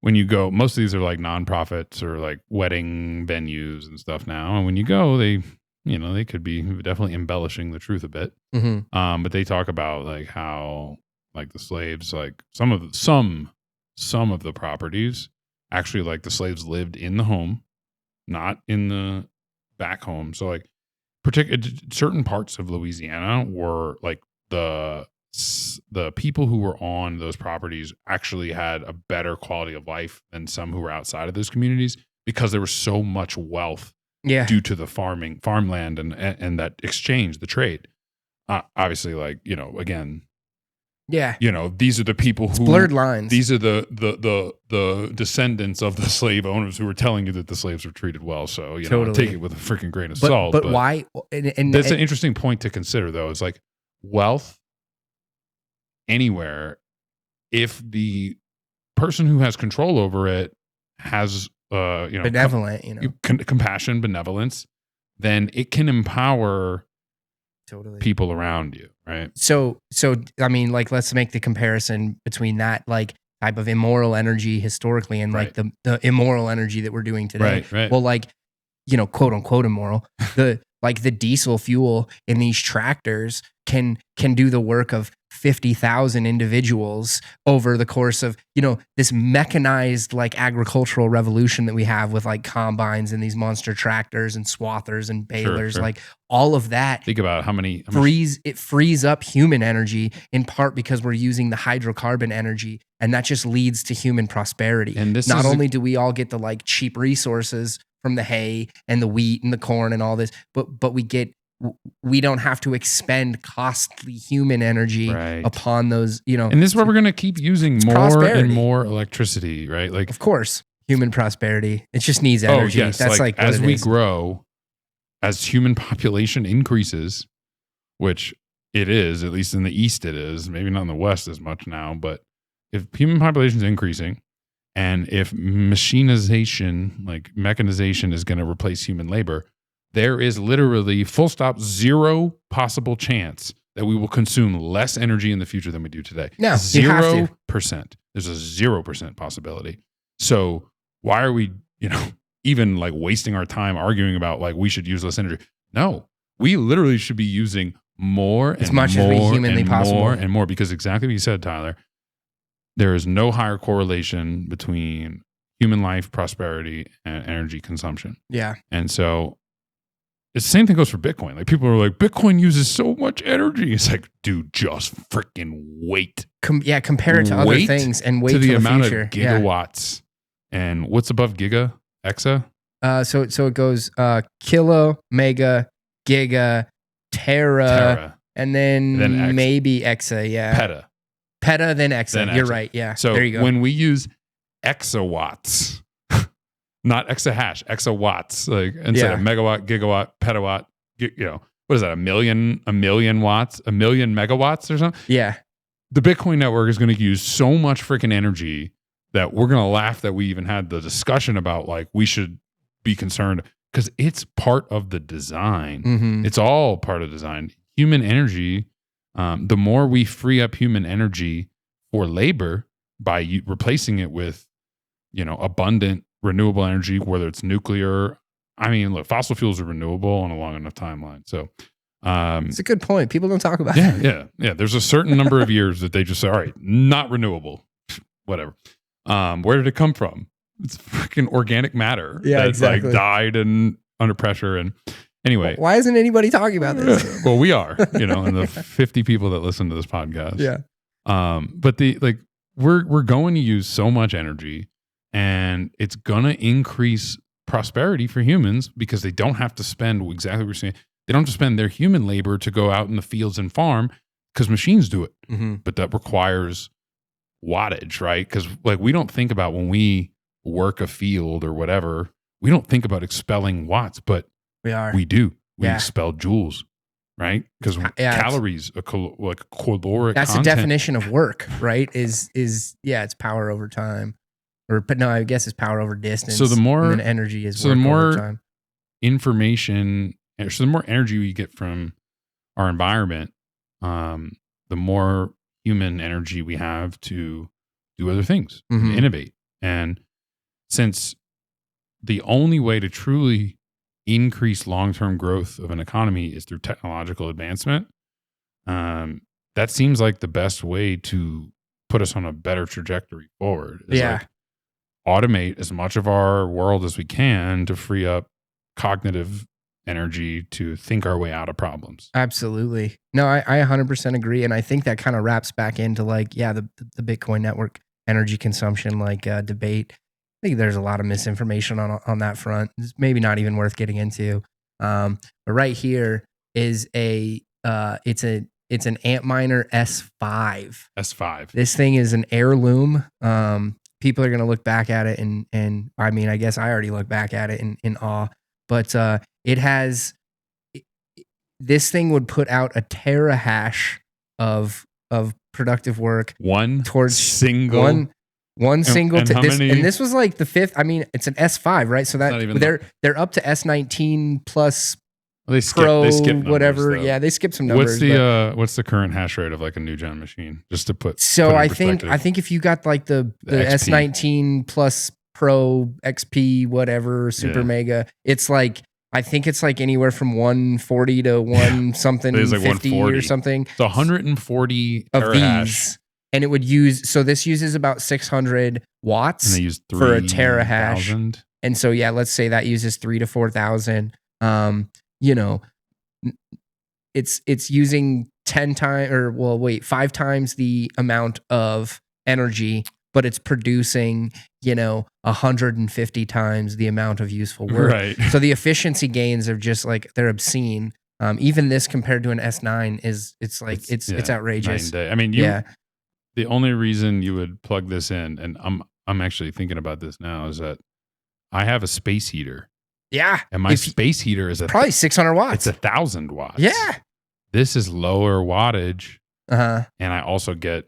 [SPEAKER 1] when you go, most of these are like nonprofits or like wedding venues and stuff now, and when you go, they they could be definitely embellishing the truth a bit. But they talk about like how like the slaves, like some of the properties actually, like the slaves lived in the home, not in the back home. So like certain parts of Louisiana were like the people who were on those properties actually had a better quality of life than some who were outside of those communities, because there was so much wealth due to the farmland and that exchange, the trade. Obviously, like, again, these are the people who
[SPEAKER 2] blurred lines.
[SPEAKER 1] These are the descendants of the slave owners who are telling you that the slaves were treated well. So take it with a freaking grain of salt.
[SPEAKER 2] But why? And
[SPEAKER 1] that's an interesting point to consider, though. It's like wealth anywhere, if the person who has control over it has
[SPEAKER 2] benevolent,
[SPEAKER 1] compassion, benevolence, then it can empower people around you, right?
[SPEAKER 2] So I mean, like, let's make the comparison between that like type of immoral energy historically and like the immoral energy that we're doing today.
[SPEAKER 1] Right.
[SPEAKER 2] Well, like, quote unquote immoral, the diesel fuel in these tractors can do the work of 50,000 individuals over the course of, this mechanized like agricultural revolution that we have with like combines and these monster tractors and swathers and balers,
[SPEAKER 1] Sure.
[SPEAKER 2] like all of that.
[SPEAKER 1] Think about how many
[SPEAKER 2] It frees up human energy, in part because we're using the hydrocarbon energy, and that just leads to human prosperity. And this not only do we all get the like cheap resources from the hay and the wheat and the corn and all this, but we don't have to expend costly human energy upon those,
[SPEAKER 1] And this is where we're going to keep using more and more electricity, right? Like,
[SPEAKER 2] of course, human prosperity. It just needs energy.
[SPEAKER 1] Yes. That's like as we grow, as human population increases, which it is, at least in the East it is, maybe not in the West as much now, but if human population is increasing, and if mechanization is going to replace human labor, there is literally full stop 0 possible chance that we will consume less energy in the future than we do today.
[SPEAKER 2] No,
[SPEAKER 1] 0%. There's a 0% possibility. So why are we, even like wasting our time arguing about like we should use less energy? No, we literally should be using more and
[SPEAKER 2] as much
[SPEAKER 1] more
[SPEAKER 2] as we humanly
[SPEAKER 1] and
[SPEAKER 2] possible.
[SPEAKER 1] More and more, because exactly what you said, Tyler, there is no higher correlation between human life, prosperity, and energy consumption.
[SPEAKER 2] Yeah.
[SPEAKER 1] And so it's the same thing goes for Bitcoin. Like, people are like, Bitcoin uses so much energy. It's like, dude, just freaking wait.
[SPEAKER 2] Compare it to other things and wait
[SPEAKER 1] to the amount
[SPEAKER 2] future.
[SPEAKER 1] of gigawatts. And what's above giga? Exa?
[SPEAKER 2] So it goes kilo, mega, giga, tera, and then maybe exa. Yeah. Peta, then exa. You're right. Yeah.
[SPEAKER 1] So
[SPEAKER 2] there you go.
[SPEAKER 1] When we use exawatts, not exahash, exawatts, like instead of megawatt, gigawatt, petawatt, what is that? A million watts, a million megawatts or something?
[SPEAKER 2] Yeah.
[SPEAKER 1] The Bitcoin network is going to use so much freaking energy that we're going to laugh that we even had the discussion about like we should be concerned, because it's part of the design.
[SPEAKER 2] Mm-hmm.
[SPEAKER 1] It's all part of design. Human energy, the more we free up human energy for labor by replacing it with, abundant renewable energy, whether it's nuclear. I mean, look, fossil fuels are renewable on a long enough timeline. So
[SPEAKER 2] it's a good point. People don't talk about it.
[SPEAKER 1] Yeah. There's a certain number of years that they just say, all right, not renewable, whatever. Where did it come from? It's freaking organic matter.
[SPEAKER 2] Yeah,
[SPEAKER 1] that,
[SPEAKER 2] exactly.
[SPEAKER 1] Like, died and under pressure. And anyway,
[SPEAKER 2] why isn't anybody talking about this?
[SPEAKER 1] Well, we are, and the 50 people that listen to this podcast.
[SPEAKER 2] Yeah.
[SPEAKER 1] But we're going to use so much energy, and it's gonna increase prosperity for humans because they don't have to spend exactly what we're saying. They don't have to spend their human labor to go out in the fields and farm, because machines do it.
[SPEAKER 2] Mm-hmm.
[SPEAKER 1] But that requires wattage, right? Because like, we don't think about, when we work a field or whatever, we don't think about expelling watts, but we do. We expel joules, right? Because calories, caloric
[SPEAKER 2] that's
[SPEAKER 1] content.
[SPEAKER 2] the definition of work, right? Is it's power over time, but no, I guess it's power over distance.
[SPEAKER 1] So the more
[SPEAKER 2] and then energy is work over time.
[SPEAKER 1] Information, so the more energy we get from our environment, the more human energy we have to do other things,
[SPEAKER 2] Mm-hmm.
[SPEAKER 1] and innovate. And since the only way to truly increase long-term growth of an economy is through technological advancement, that seems like the best way to put us on a better trajectory forward. Is like automate as much of our world as we can to free up cognitive energy to think our way out of problems.
[SPEAKER 2] Absolutely. No, I 100% agree. And I think that kind of wraps back into like, the Bitcoin network energy consumption, like debate. I think there's a lot of misinformation on that front. It's maybe not even worth getting into. But right here is it's an Antminer S5.
[SPEAKER 1] S5.
[SPEAKER 2] This thing is an heirloom. People are going to look back at it and I mean, I guess I already look back at it in awe, but this thing would put out a terahash of productive work.
[SPEAKER 1] One single.
[SPEAKER 2] And this was like the fifth. I mean, it's an S5, right? So that they're up to S19 plus
[SPEAKER 1] they skip
[SPEAKER 2] whatever.
[SPEAKER 1] Numbers,
[SPEAKER 2] yeah, they skip some numbers.
[SPEAKER 1] What's the current hash rate of like a new gen machine? Just to put.
[SPEAKER 2] So I think if you got like the S19 plus Pro XP whatever super mega, it's like I think it's like anywhere from 140 to one something like 50 or something.
[SPEAKER 1] It's 140
[SPEAKER 2] of these. And it would this uses about 600 watts
[SPEAKER 1] and they use
[SPEAKER 2] for a terahash. And so, let's say that uses 3,000 to 4,000. It's using 5 times the amount of energy, but it's producing, 150 times the amount of useful work.
[SPEAKER 1] Right.
[SPEAKER 2] So the efficiency gains are just like, they're obscene. Even this compared to an S9 it's outrageous.
[SPEAKER 1] I mean, the only reason you would plug this in, and I'm actually thinking about this now, is that I have a space heater.
[SPEAKER 2] Yeah.
[SPEAKER 1] And my space heater is
[SPEAKER 2] probably 600 watts.
[SPEAKER 1] It's 1,000 watts.
[SPEAKER 2] Yeah.
[SPEAKER 1] This is lower wattage.
[SPEAKER 2] Uh-huh.
[SPEAKER 1] And I also get,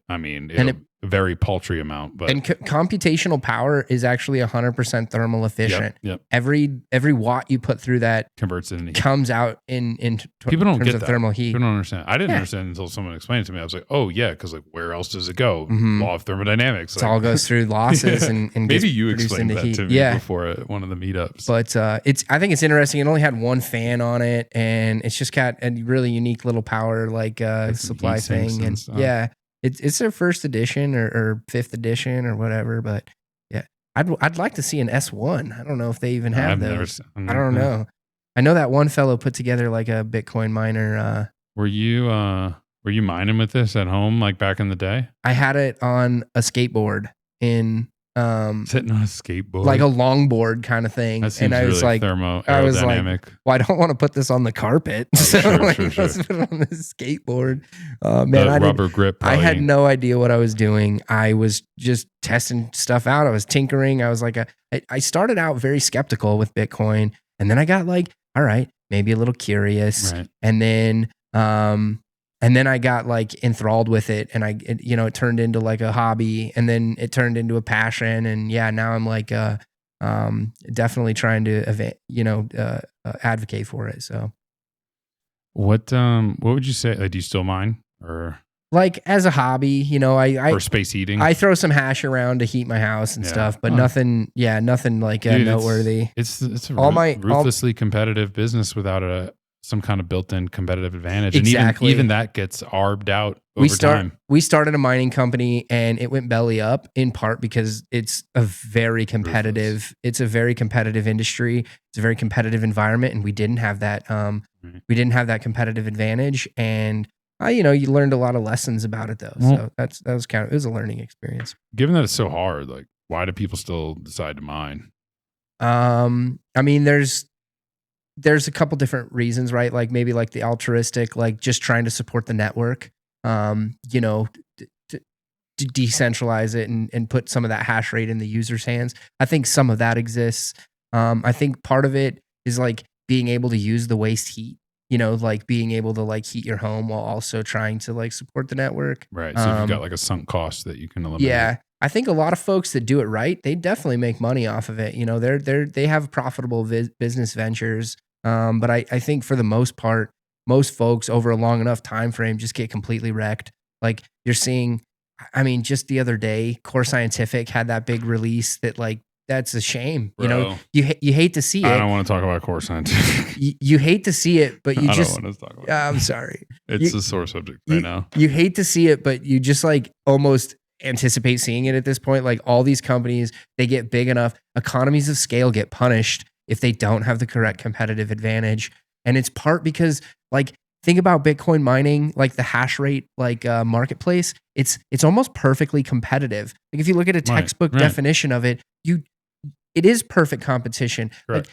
[SPEAKER 1] a very paltry amount. But
[SPEAKER 2] computational power is actually 100% thermal efficient.
[SPEAKER 1] Yep.
[SPEAKER 2] Every watt you put through that
[SPEAKER 1] converts it into heat.
[SPEAKER 2] Comes out in
[SPEAKER 1] people don't
[SPEAKER 2] terms
[SPEAKER 1] get
[SPEAKER 2] of
[SPEAKER 1] that.
[SPEAKER 2] Thermal heat.
[SPEAKER 1] People don't understand. I didn't understand until someone explained it to me. I was like, oh yeah, because like where else does it go?
[SPEAKER 2] Mm-hmm.
[SPEAKER 1] Law of thermodynamics.
[SPEAKER 2] It all goes through losses and
[SPEAKER 1] maybe you explained that
[SPEAKER 2] heat.
[SPEAKER 1] to me before one of the meetups.
[SPEAKER 2] But I think it's interesting. It only had one fan on it, and it's just got a really unique little power supply thing. And it's their first edition or fifth edition or whatever. But I'd like to see an S1. I don't know if they even have those. I don't know. I know that one fellow put together like a Bitcoin miner.
[SPEAKER 1] Were you mining with this at home like back in the day?
[SPEAKER 2] I had it on a skateboard in
[SPEAKER 1] sitting on a skateboard,
[SPEAKER 2] like a longboard kind of thing.
[SPEAKER 1] That seems really thermodynamic.
[SPEAKER 2] Well, I don't want to put this on the carpet, so let's put it on the skateboard. Man,
[SPEAKER 1] rubber grip.
[SPEAKER 2] I had no idea what I was doing. I was just testing stuff out. I was tinkering. I was like, I started out very skeptical with Bitcoin, and then I got like, all right, maybe a little curious,
[SPEAKER 1] right.
[SPEAKER 2] And then I got like enthralled with it, and it turned into like a hobby, and then it turned into a passion, and now I'm like definitely trying to advocate for it. So,
[SPEAKER 1] what would you say? Like, do you still mine or
[SPEAKER 2] like as a hobby? I
[SPEAKER 1] or space heating.
[SPEAKER 2] I throw some hash around to heat my house and stuff, but nothing like noteworthy.
[SPEAKER 1] It's a ruthlessly competitive business without some kind of built-in competitive advantage.
[SPEAKER 2] Exactly.
[SPEAKER 1] And even that gets arbed out over time.
[SPEAKER 2] We started a mining company and it went belly up in part because it's a very competitive industry. It's a very competitive environment, and we didn't have that we didn't have that competitive advantage, and you learned a lot of lessons about it though. So it was a learning experience.
[SPEAKER 1] Given that it's so hard, like why do people still decide to mine?
[SPEAKER 2] I mean, there's a couple different reasons, right? Like maybe like the altruistic, like just trying to support the network, to decentralize it and put some of that hash rate in the user's hands. I think some of that exists. I think part of it is like being able to use the waste heat, like being able to like heat your home while also trying to like support the network.
[SPEAKER 1] Right. So you've got like a sunk cost that you can eliminate.
[SPEAKER 2] Yeah. I think a lot of folks that do it right, they definitely make money off of it. They have profitable business ventures. But I think for the most part, most folks over a long enough time frame just get completely wrecked. Like you're seeing, I mean, just the other day, Core Scientific had that big release that like that's a shame.
[SPEAKER 1] Bro,
[SPEAKER 2] you know, you hate to see it.
[SPEAKER 1] I don't want to talk about core scientific.
[SPEAKER 2] You hate to see it, but you just.
[SPEAKER 1] I don't want to talk about
[SPEAKER 2] I'm sorry.
[SPEAKER 1] It's a sore subject right now.
[SPEAKER 2] You hate to see it, but you just like almost anticipate seeing it at this point. Like all these companies, they get big enough, economies of scale get punished if they don't have the correct competitive advantage. And it's part because like, think about Bitcoin mining, like the hash rate, like marketplace. It's almost perfectly competitive. Like if you look at a textbook definition of it, it is perfect competition.
[SPEAKER 1] Correct.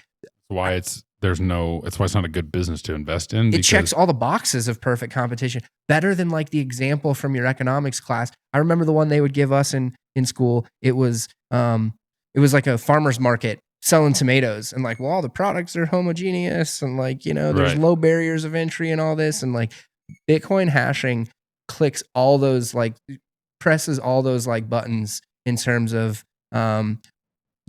[SPEAKER 1] Like, that's why it's not a good business to invest in.
[SPEAKER 2] It checks all the boxes of perfect competition. Better than like the example from your economics class. I remember the one they would give us in school. It was like a farmer's market selling tomatoes, and like, well, all the products are homogeneous, and like, you know, there's low barriers of entry and all this, and like Bitcoin hashing clicks all those, like presses all those like buttons in terms of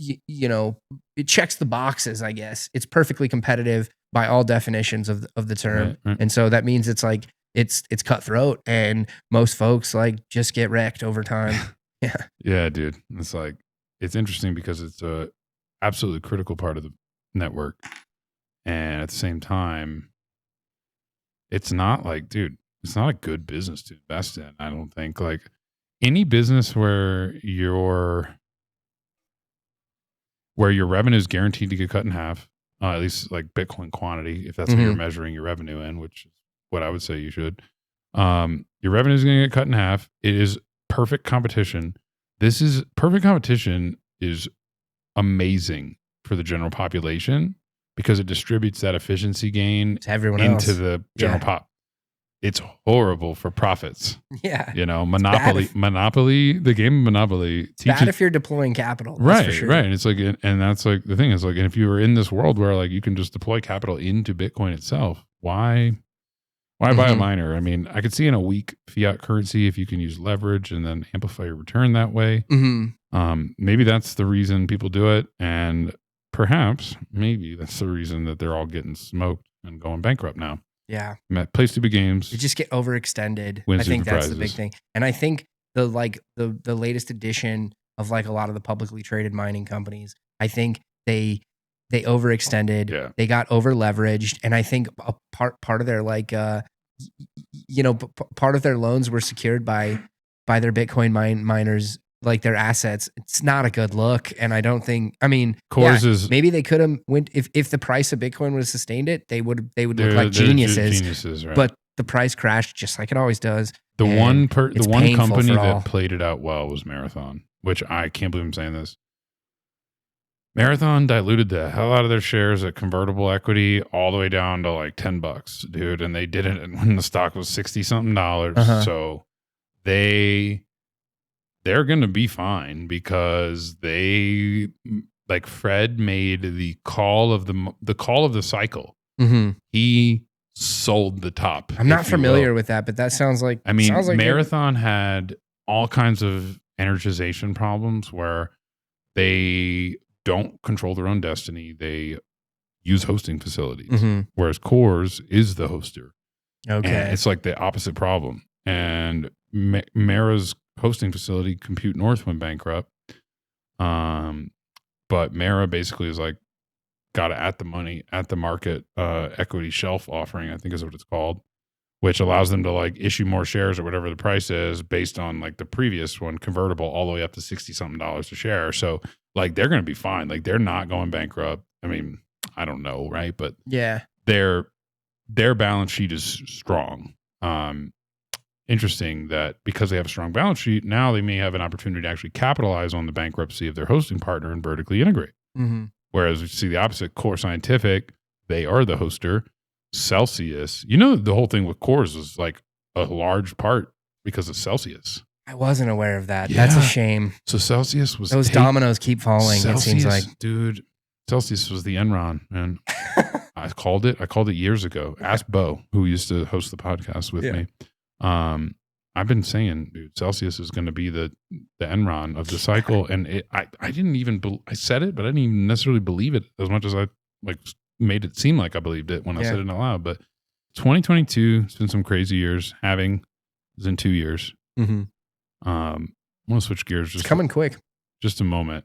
[SPEAKER 2] you know, it checks the boxes, I guess. It's perfectly competitive by all definitions of the term. Right. And so that means it's like it's cutthroat, and most folks like just get wrecked over time. Yeah.
[SPEAKER 1] Yeah, dude. It's like, it's interesting because it's a absolutely critical part of the network. And at the same time, it's not like, dude, it's not a good business to invest in. I don't think. Like any business where your revenue is guaranteed to get cut in half, at least like Bitcoin quantity, if that's what you're measuring your revenue in, which is what I would say you should. Your revenue is going to get cut in half. It is perfect competition. Perfect competition is amazing for the general population because it distributes that efficiency gain
[SPEAKER 2] to everyone
[SPEAKER 1] into
[SPEAKER 2] else.
[SPEAKER 1] The general pop. It's horrible for profits.
[SPEAKER 2] Yeah.
[SPEAKER 1] You know, the game of Monopoly teaches.
[SPEAKER 2] Bad if you're deploying capital.
[SPEAKER 1] Right,
[SPEAKER 2] for sure.
[SPEAKER 1] right. And it's like, and that's like the thing is like, and if you were in this world where like you can just deploy capital into Bitcoin itself, why buy a miner? I mean, I could see in a weak fiat currency if you can use leverage and then amplify your return that way. Maybe that's the reason people do it. And perhaps, maybe that's the reason that they're all getting smoked and going bankrupt now.
[SPEAKER 2] Yeah.
[SPEAKER 1] Play stupid games.
[SPEAKER 2] You just get overextended.
[SPEAKER 1] I
[SPEAKER 2] think that's
[SPEAKER 1] prizes.
[SPEAKER 2] The big thing. And I think the latest edition of like a lot of the publicly traded mining companies, I think they overextended.
[SPEAKER 1] Yeah.
[SPEAKER 2] They got over leveraged. And I think a part of their like, you know, part of their loans were secured by their Bitcoin miners, like their assets. It's not a good look. And I don't think, I mean, maybe they could have went, if the price of Bitcoin would have sustained it, they would look like geniuses.
[SPEAKER 1] Right.
[SPEAKER 2] But the price crashed just like it always does.
[SPEAKER 1] The one company that played it out well was Marathon, which I can't believe I'm saying this. Marathon diluted the hell out of their shares at convertible equity all the way down to like $10, dude. And they did it when the stock was $60 something. So they're going to be fine because they, like Fred made the call of the cycle. He sold the top.
[SPEAKER 2] I'm not familiar with that, but that sounds like,
[SPEAKER 1] Marathon had all kinds of energization problems where they don't control their own destiny. They use hosting facilities, whereas Coors is the hoster.
[SPEAKER 2] Okay.
[SPEAKER 1] And it's like the opposite problem. And Mara's hosting facility, Compute North, went bankrupt. But Mara basically is like got at the market equity shelf offering, I think is what it's called, which allows them to like issue more shares or whatever the price is based on like the previous one, convertible all the way up to $60 something a share. So like they're going to be fine. Like they're not going bankrupt. I mean, I don't know, right? But
[SPEAKER 2] yeah,
[SPEAKER 1] their balance sheet is strong. Interesting that because they have a strong balance sheet, now they may have an opportunity to actually capitalize on the bankruptcy of their hosting partner and vertically integrate. Whereas you see the opposite, Core Scientific, they are the hoster. Celsius, you know, the whole thing with Coors was like a large part because of Celsius.
[SPEAKER 2] I wasn't aware of that. Yeah. That's a shame.
[SPEAKER 1] So Celsius was
[SPEAKER 2] those dominoes keep falling.
[SPEAKER 1] Celsius,
[SPEAKER 2] it seems like,
[SPEAKER 1] dude, Celsius was the Enron, man. I called it years ago. Ask Bo, who used to host the podcast with me. I've been saying, dude, Celsius is going to be the Enron of the cycle, and I didn't even I said it, but I didn't even necessarily believe it as much as I like made it seem like I believed it when I said it out loud. But 2022 has been some crazy years. Is in 2 years. I want to switch gears.
[SPEAKER 2] It's coming quick.
[SPEAKER 1] Just a moment.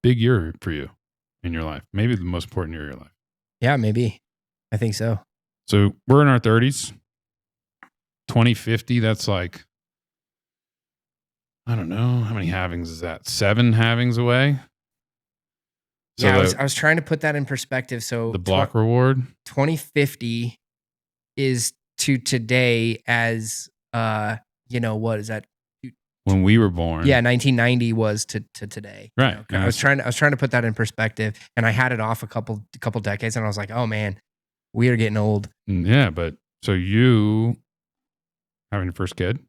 [SPEAKER 1] big year for you in your life. Maybe the most important year of your life.
[SPEAKER 2] Yeah, maybe. I think so.
[SPEAKER 1] So we're in our 30s. 2050, that's like, I don't know. How many halvings is that? 7 halvings away?
[SPEAKER 2] So yeah, I was trying to put that in perspective. So
[SPEAKER 1] the block reward?
[SPEAKER 2] 2050 is to today as, what is that?
[SPEAKER 1] When we were born.
[SPEAKER 2] Yeah, 1990 was to today.
[SPEAKER 1] Right.
[SPEAKER 2] I was trying to put that in perspective, and I had it off a couple decades, and I was like, oh man, we are getting old.
[SPEAKER 1] Yeah, but so you having your first kid?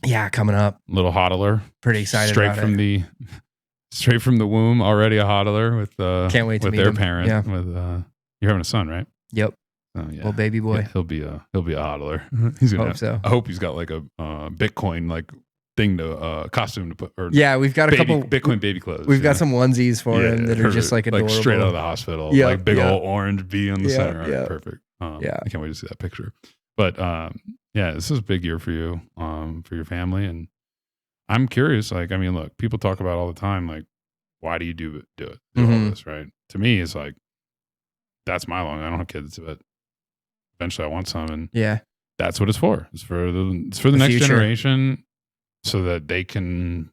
[SPEAKER 2] Yeah, coming up.
[SPEAKER 1] Little hodler.
[SPEAKER 2] Pretty excited
[SPEAKER 1] straight from the womb, already a hodler with
[SPEAKER 2] can't wait to
[SPEAKER 1] with
[SPEAKER 2] meet
[SPEAKER 1] their
[SPEAKER 2] him.
[SPEAKER 1] parent.
[SPEAKER 2] Yeah.
[SPEAKER 1] With you're having a son, right?
[SPEAKER 2] Yep.
[SPEAKER 1] Oh yeah.
[SPEAKER 2] Little baby boy.
[SPEAKER 1] Yeah, he'll be a hodler. He's gonna. I hope he's got like a Bitcoin like thing to costume to put. Or
[SPEAKER 2] yeah, we've got a couple
[SPEAKER 1] Bitcoin baby clothes.
[SPEAKER 2] We've got some onesies for him that are just like adorable.
[SPEAKER 1] Like straight out of the hospital.
[SPEAKER 2] Yep,
[SPEAKER 1] like big old orange bee on the center. Right,
[SPEAKER 2] yep.
[SPEAKER 1] Perfect. I can't wait to see that picture. But this is a big year for you, for your family, and I'm curious. Like, I mean, look, people talk about all the time. Like, why do you do all this? Right? To me, it's like that's my long. I don't have kids, but eventually I want some, and that's what it's for. It's for the next
[SPEAKER 2] future.
[SPEAKER 1] generation. So that they can,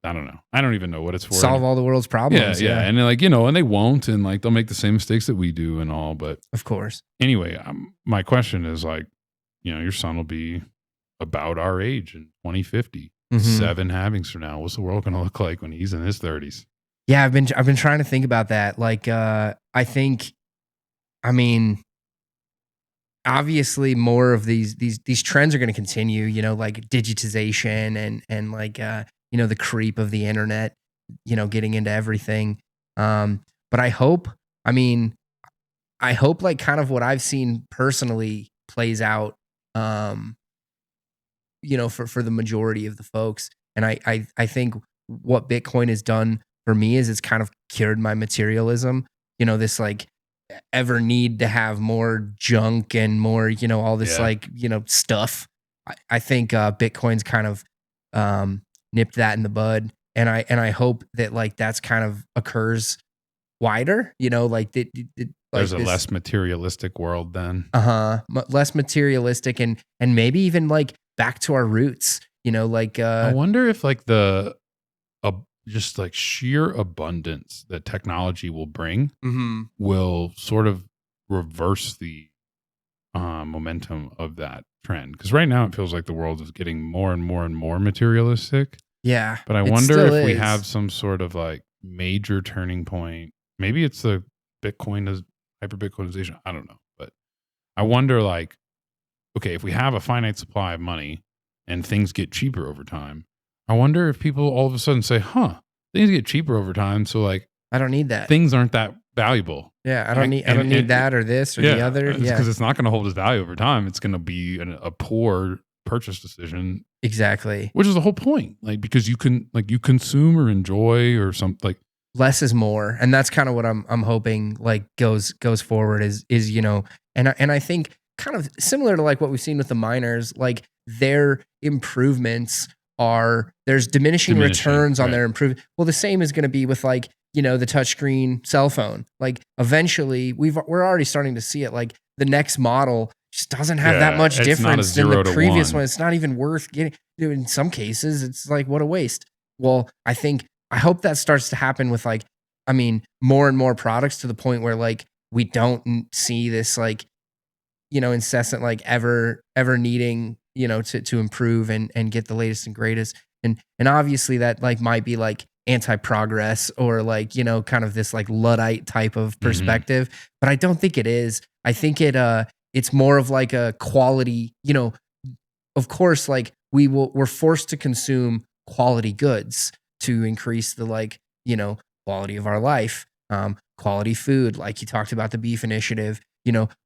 [SPEAKER 1] I don't know. I don't even know what it's for.
[SPEAKER 2] Solve all the world's problems.
[SPEAKER 1] Yeah. And like, and they won't, and like, they'll make the same mistakes that we do and all, but.
[SPEAKER 2] Of course.
[SPEAKER 1] Anyway, my question is like, your son will be about our age in 2050, 7 halvings from now. What's the world going to look like when he's in his 30s?
[SPEAKER 2] Yeah, I've been trying to think about that. Like, obviously more of these trends are going to continue, like digitization and like, the creep of the internet, getting into everything. But I hope like kind of what I've seen personally plays out, for the majority of the folks. And I think what Bitcoin has done for me is it's kind of cured my materialism, this like, ever need to have more junk and more, all this stuff. I think Bitcoin's kind of nipped that in the bud, and I hope that like that's kind of occurs wider. Like
[SPEAKER 1] there's a less materialistic world then.
[SPEAKER 2] Less materialistic and maybe even like back to our roots. I
[SPEAKER 1] wonder if like just like sheer abundance that technology will bring will sort of reverse the momentum of that trend. Because right now it feels like the world is getting more and more and more materialistic.
[SPEAKER 2] Yeah.
[SPEAKER 1] But I wonder if we have some sort of like major turning point. Maybe it's the hyper-Bitcoinization. I don't know. But I wonder like, okay, if we have a finite supply of money and things get cheaper over time, I wonder if people all of a sudden say, things get cheaper over time. So like,
[SPEAKER 2] I don't need that.
[SPEAKER 1] Things aren't that valuable.
[SPEAKER 2] Yeah. I don't need that or this or the other. Yeah.
[SPEAKER 1] Because it's not going to hold its value over time. It's going to be a poor purchase decision.
[SPEAKER 2] Exactly.
[SPEAKER 1] Which is the whole point. Like, because you consume or enjoy or something like.
[SPEAKER 2] Less is more. And that's kind of what I'm hoping like goes forward is, and I think kind of similar to like what we've seen with the miners, like their improvements there's diminishing returns on their improvement. Well, the same is going to be with like, the touchscreen cell phone. Like eventually we're already starting to see it. Like the next model just doesn't have that much difference than the previous one. It's not even worth getting. In some cases, it's like, what a waste. Well, I hope that starts to happen with like, more and more products to the point where like, we don't see this like, incessant, like ever needing, to improve and get the latest and greatest. And obviously that like might be like anti-progress or like, kind of this like Luddite type of perspective, but I don't think it is. I think it's more of like a quality, of course, like we're forced to consume quality goods to increase the like, quality of our life, quality food. Like you talked about the beef initiative,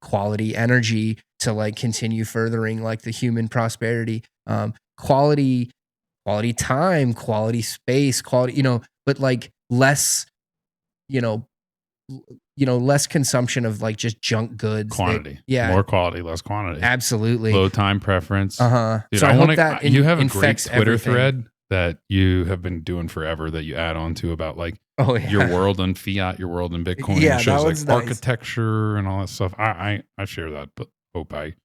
[SPEAKER 2] quality energy to like continue furthering like the human prosperity, quality time, quality space, quality, but like less, less consumption of like just junk goods.
[SPEAKER 1] Quantity. More quality, less quantity.
[SPEAKER 2] Absolutely.
[SPEAKER 1] Low time preference.
[SPEAKER 2] Dude,
[SPEAKER 1] so
[SPEAKER 2] I hope that
[SPEAKER 1] you have a great
[SPEAKER 2] infects
[SPEAKER 1] Twitter
[SPEAKER 2] everything.
[SPEAKER 1] thread that you have been doing forever that you add on to about like your world in fiat, your world in Bitcoin.
[SPEAKER 2] Yeah,
[SPEAKER 1] it shows like
[SPEAKER 2] nice.
[SPEAKER 1] architecture and all that stuff. I share that, but hope I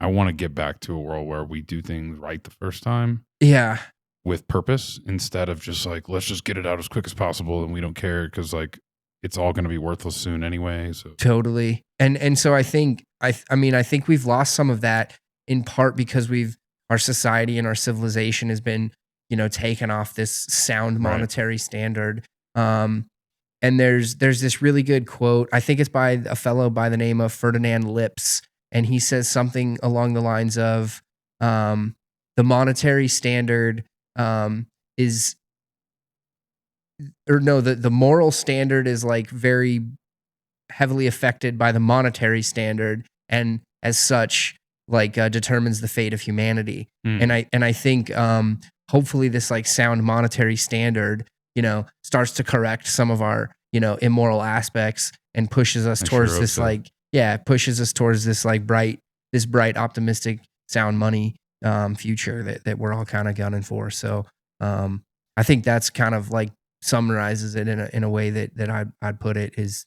[SPEAKER 1] want to get back to a world where we do things right the first time.
[SPEAKER 2] Yeah.
[SPEAKER 1] With purpose instead of just like, let's just get it out as quick as possible and we don't care because like it's all going to be worthless soon anyway. So
[SPEAKER 2] totally. And so I think, I think we've lost some of that in part because our society and our civilization has been, taken off this sound monetary standard. And there's this really good quote. I think it's by a fellow by the name of Ferdinand Lips. And he says something along the lines of, the monetary standard the moral standard is like very heavily affected by the monetary standard. And as such, like determines the fate of humanity. And I think, hopefully this like sound monetary standard, starts to correct some of our, immoral aspects and pushes us towards this bright, optimistic, sound money future that we're all kind of gunning for. So I think that's kind of like summarizes it in a way that I'd put it is,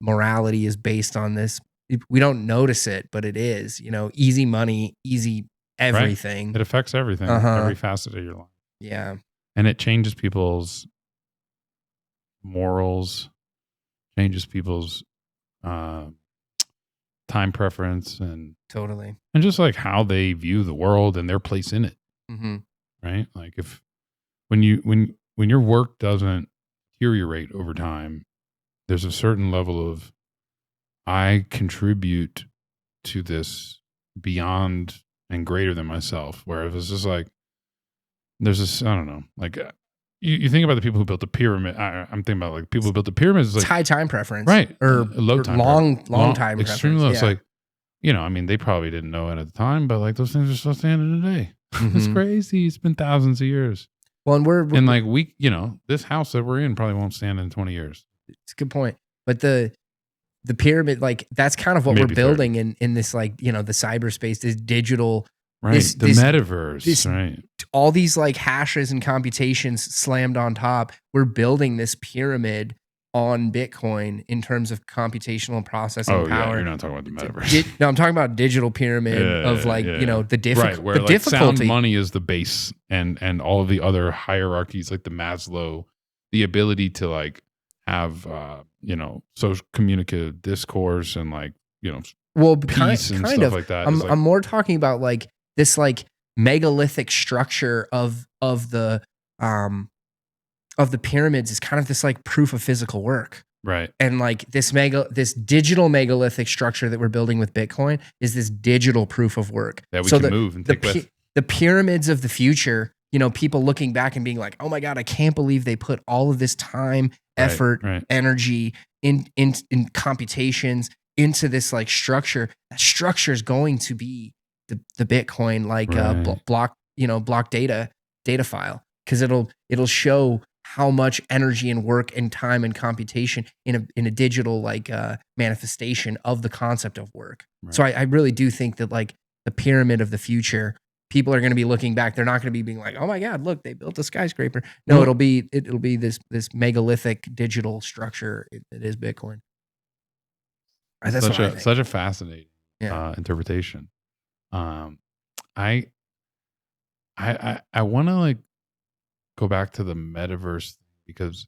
[SPEAKER 2] morality is based on this. We don't notice it, but it is, easy money, easy everything.
[SPEAKER 1] Right. It affects everything, every facet of your life.
[SPEAKER 2] Yeah.
[SPEAKER 1] And it changes people's morals, changes people's time preference and
[SPEAKER 2] totally.
[SPEAKER 1] And just like how they view the world and their place in it.
[SPEAKER 2] Mm-hmm.
[SPEAKER 1] Right? Like when your work doesn't deteriorate over time, there's a certain level of I contribute to this beyond and greater than myself. Where if it's just like, there's this, I don't know, like you think about the people who built the pyramid. I'm thinking about like people who built the pyramids. Like,
[SPEAKER 2] it's high time preference.
[SPEAKER 1] Right.
[SPEAKER 2] Or low time. Long time
[SPEAKER 1] extremely low.
[SPEAKER 2] Yeah.
[SPEAKER 1] It's like, they probably didn't know it at the time, but like those things are still standing today. Mm-hmm. It's crazy. It's been thousands of years.
[SPEAKER 2] Well, and we're
[SPEAKER 1] like this house that we're in probably won't stand in 20 years.
[SPEAKER 2] It's a good point. But the pyramid, like that's kind of what
[SPEAKER 1] Maybe
[SPEAKER 2] we're building in this, like, the cyberspace, this digital,
[SPEAKER 1] right? The metaverse, right?
[SPEAKER 2] All these like hashes and computations slammed on top. We're building this pyramid on Bitcoin in terms of computational processing power.
[SPEAKER 1] Yeah, you're not talking about the metaverse.
[SPEAKER 2] No, I'm talking about digital pyramid of like, the difficulty.
[SPEAKER 1] Right, where like sound money is the base and all of the other hierarchies, like the Maslow, the ability to like have, social communicative discourse and like, peace and stuff like that.
[SPEAKER 2] I'm more talking about like this like megalithic structure of the pyramids is kind of this like proof of physical work.
[SPEAKER 1] Right.
[SPEAKER 2] And like this digital megalithic structure that we're building with Bitcoin is this digital proof of work.
[SPEAKER 1] That we can move and take with.
[SPEAKER 2] The pyramids of the future, people looking back and being like, oh my God, I can't believe they put all of this time, effort, energy in computations into this like structure. That structure is going to be the Bitcoin like block data file, because it'll show how much energy and work and time and computation in a digital like manifestation of the concept of work. Right. So I really do think that like the pyramid of the future, people are going to be looking back. They're not going to be being like, oh my God, look, they built a skyscraper. No, it'll be this megalithic digital structure. It is Bitcoin. That's
[SPEAKER 1] such a fascinating interpretation. I want to like go back to the metaverse, because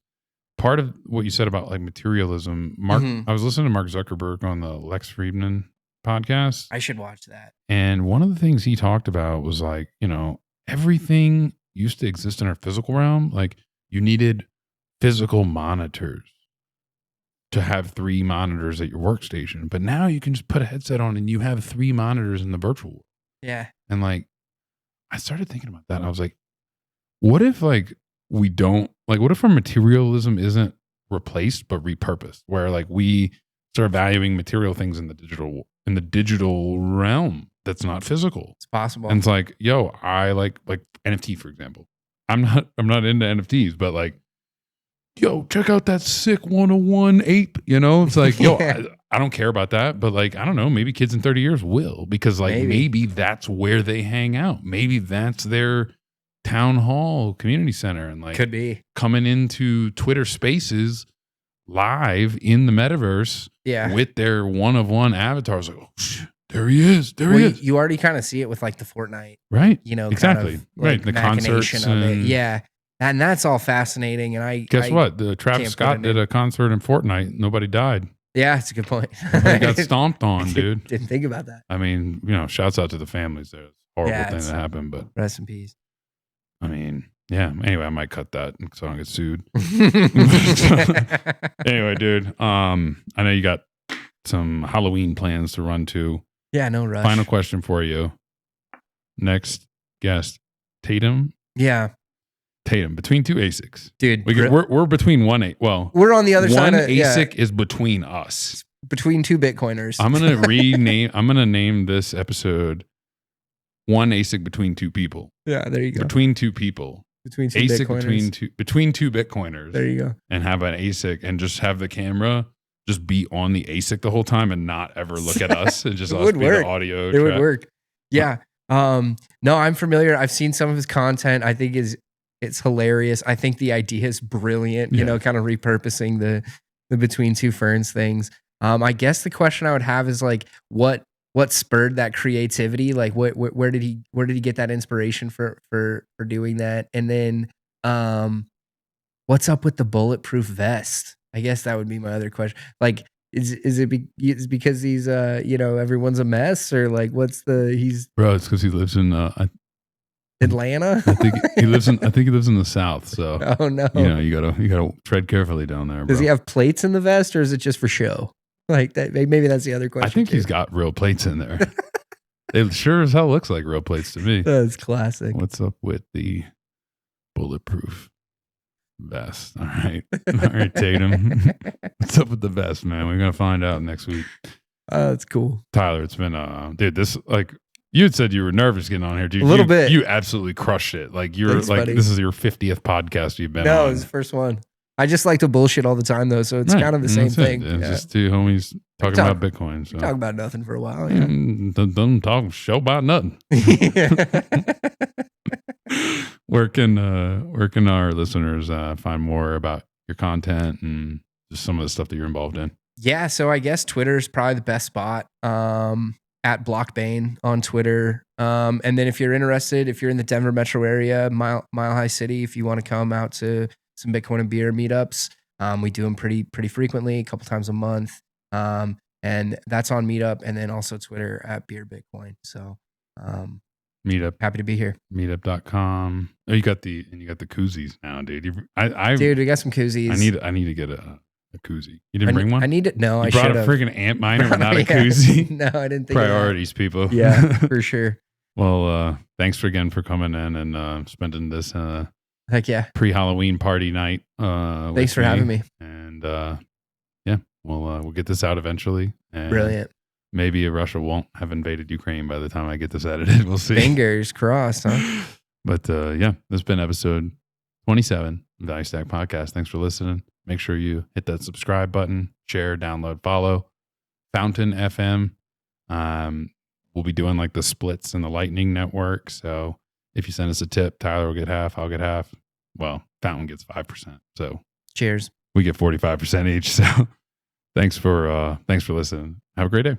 [SPEAKER 1] part of what you said about like materialism, Mark, I was listening to Mark Zuckerberg on the Lex Friedman podcast.
[SPEAKER 2] I should watch that.
[SPEAKER 1] And one of the things he talked about was like, everything used to exist in our physical realm. Like you needed physical monitors to have 3 monitors at your workstation. But now you can just put a headset on and you have 3 monitors in the virtual world.
[SPEAKER 2] Yeah.
[SPEAKER 1] And like, I started thinking about that and I was like, what if like we don't, like what if our materialism isn't replaced but repurposed, where like we start valuing material things in the digital realm that's not physical?
[SPEAKER 2] It's possible.
[SPEAKER 1] And it's like, yo, I like NFT, for example. I'm not into NFTs, but like, yo, check out that sick 101 ape, it's like, yo, I don't care about that, but like, I don't know, maybe kids in 30 years will, because like maybe that's where they hang out. Maybe that's their town hall, community center, and like
[SPEAKER 2] could be
[SPEAKER 1] coming into Twitter Spaces live in the metaverse with their one-of-one avatars. Like, oh, there he is. There he is.
[SPEAKER 2] You already kind of see it with like the Fortnite,
[SPEAKER 1] right?
[SPEAKER 2] Kind
[SPEAKER 1] Exactly.
[SPEAKER 2] of, like,
[SPEAKER 1] right. The concerts
[SPEAKER 2] of it. Yeah. And that's all fascinating. And
[SPEAKER 1] guess what? The Travis Scott did a concert in Fortnite. Nobody died.
[SPEAKER 2] Yeah, it's a good point.
[SPEAKER 1] Nobody got stomped on, dude.
[SPEAKER 2] Didn't think about that.
[SPEAKER 1] I mean, shouts out to the families there. It's a horrible thing that happened, but
[SPEAKER 2] rest in peace.
[SPEAKER 1] I mean, yeah. Anyway, I might cut that so I don't get sued. Anyway, dude. I know you got some Halloween plans to run to.
[SPEAKER 2] Yeah, no rush.
[SPEAKER 1] Final question for you. Next guest, Tatum.
[SPEAKER 2] Yeah.
[SPEAKER 1] Tatum, between two ASICs.
[SPEAKER 2] Dude.
[SPEAKER 1] We're between one. Well,
[SPEAKER 2] we're on the other side of
[SPEAKER 1] one ASIC is between us.
[SPEAKER 2] Between two Bitcoiners.
[SPEAKER 1] I'm going to name this episode one ASIC between two people.
[SPEAKER 2] Yeah, there you go.
[SPEAKER 1] Between two people.
[SPEAKER 2] Between two
[SPEAKER 1] ASIC
[SPEAKER 2] Bitcoiners.
[SPEAKER 1] between two Bitcoiners.
[SPEAKER 2] There you go.
[SPEAKER 1] And have an ASIC and just have the camera just be on the ASIC the whole time and not ever look at us and just us be the audio
[SPEAKER 2] track. It would work. Yeah. No, I'm familiar. I've seen some of his content. I think it's hilarious. I think the idea is brilliant, kind of repurposing the Between Two Ferns things. I guess the question I would have is like, what spurred that creativity? Like where did he get that inspiration for doing that? And then, what's up with the bulletproof vest? I guess that would be my other question. Like, is it because he's everyone's a mess, or like what's
[SPEAKER 1] bro? It's because he lives in
[SPEAKER 2] Atlanta.
[SPEAKER 1] I think he lives in the South. So
[SPEAKER 2] oh no,
[SPEAKER 1] you gotta tread carefully down there. Bro.
[SPEAKER 2] Does he have plates in the vest, or is it just for show? Like that? Maybe that's the other question.
[SPEAKER 1] I think he's got real plates in there. It sure as hell looks like real plates to me.
[SPEAKER 2] That's classic.
[SPEAKER 1] What's up with the bulletproof vest? All right, Tatum. What's up with the vest, man? We're gonna find out next week.
[SPEAKER 2] That's cool,
[SPEAKER 1] Tyler. It's been dude. This like you had said you were nervous getting on here, dude.
[SPEAKER 2] A little bit.
[SPEAKER 1] You absolutely crushed it. Like Thanks, buddy. This is your 50th podcast you've been on.
[SPEAKER 2] No, it's the first one. I just like to bullshit all the time though, so it's kind of the same thing.
[SPEAKER 1] It's just two homies talking about Bitcoin. So.
[SPEAKER 2] Talk about nothing for a while. Yeah.
[SPEAKER 1] Don't talk show about nothing. Where can our listeners find more about your content and just some of the stuff that you're involved in?
[SPEAKER 2] Yeah, so I guess Twitter is probably the best spot. At Bain on Twitter. And then if you're interested, if you're in the Denver metro area, Mile High City, if you want to come out to some Bitcoin and beer meetups, we do them pretty frequently, a couple times a month. And that's on Meetup, and then also Twitter at Beer Bitcoin. So
[SPEAKER 1] Meetup.
[SPEAKER 2] Happy to be here.
[SPEAKER 1] Meetup.com. Oh, you got the koozies now, dude.
[SPEAKER 2] Dude, we got some koozies.
[SPEAKER 1] I need to get a koozie. You didn't bring one?
[SPEAKER 2] I need it. No,
[SPEAKER 1] I
[SPEAKER 2] should have.
[SPEAKER 1] You brought a freaking ant miner, but not a koozie.
[SPEAKER 2] No, I didn't think
[SPEAKER 1] Priorities, people.
[SPEAKER 2] Yeah, for sure.
[SPEAKER 1] Well, thanks again for coming in and spending this
[SPEAKER 2] heck yeah
[SPEAKER 1] pre-Halloween party night.
[SPEAKER 2] Thanks for having me.
[SPEAKER 1] And yeah, we'll get this out eventually. And
[SPEAKER 2] brilliant.
[SPEAKER 1] Maybe Russia won't have invaded Ukraine by the time I get this edited. We'll see.
[SPEAKER 2] Fingers crossed, huh?
[SPEAKER 1] But yeah, this has been episode 27 of the Value Stack Podcast. Thanks for listening. Make sure you hit that subscribe button, share, download, follow. Fountain FM. We'll be doing like the splits in the Lightning Network. So if you send us a tip, Tyler will get half, I'll get half. Well, Fountain gets 5%. So
[SPEAKER 2] cheers.
[SPEAKER 1] We get 45% each. So thanks for listening. Have a great day.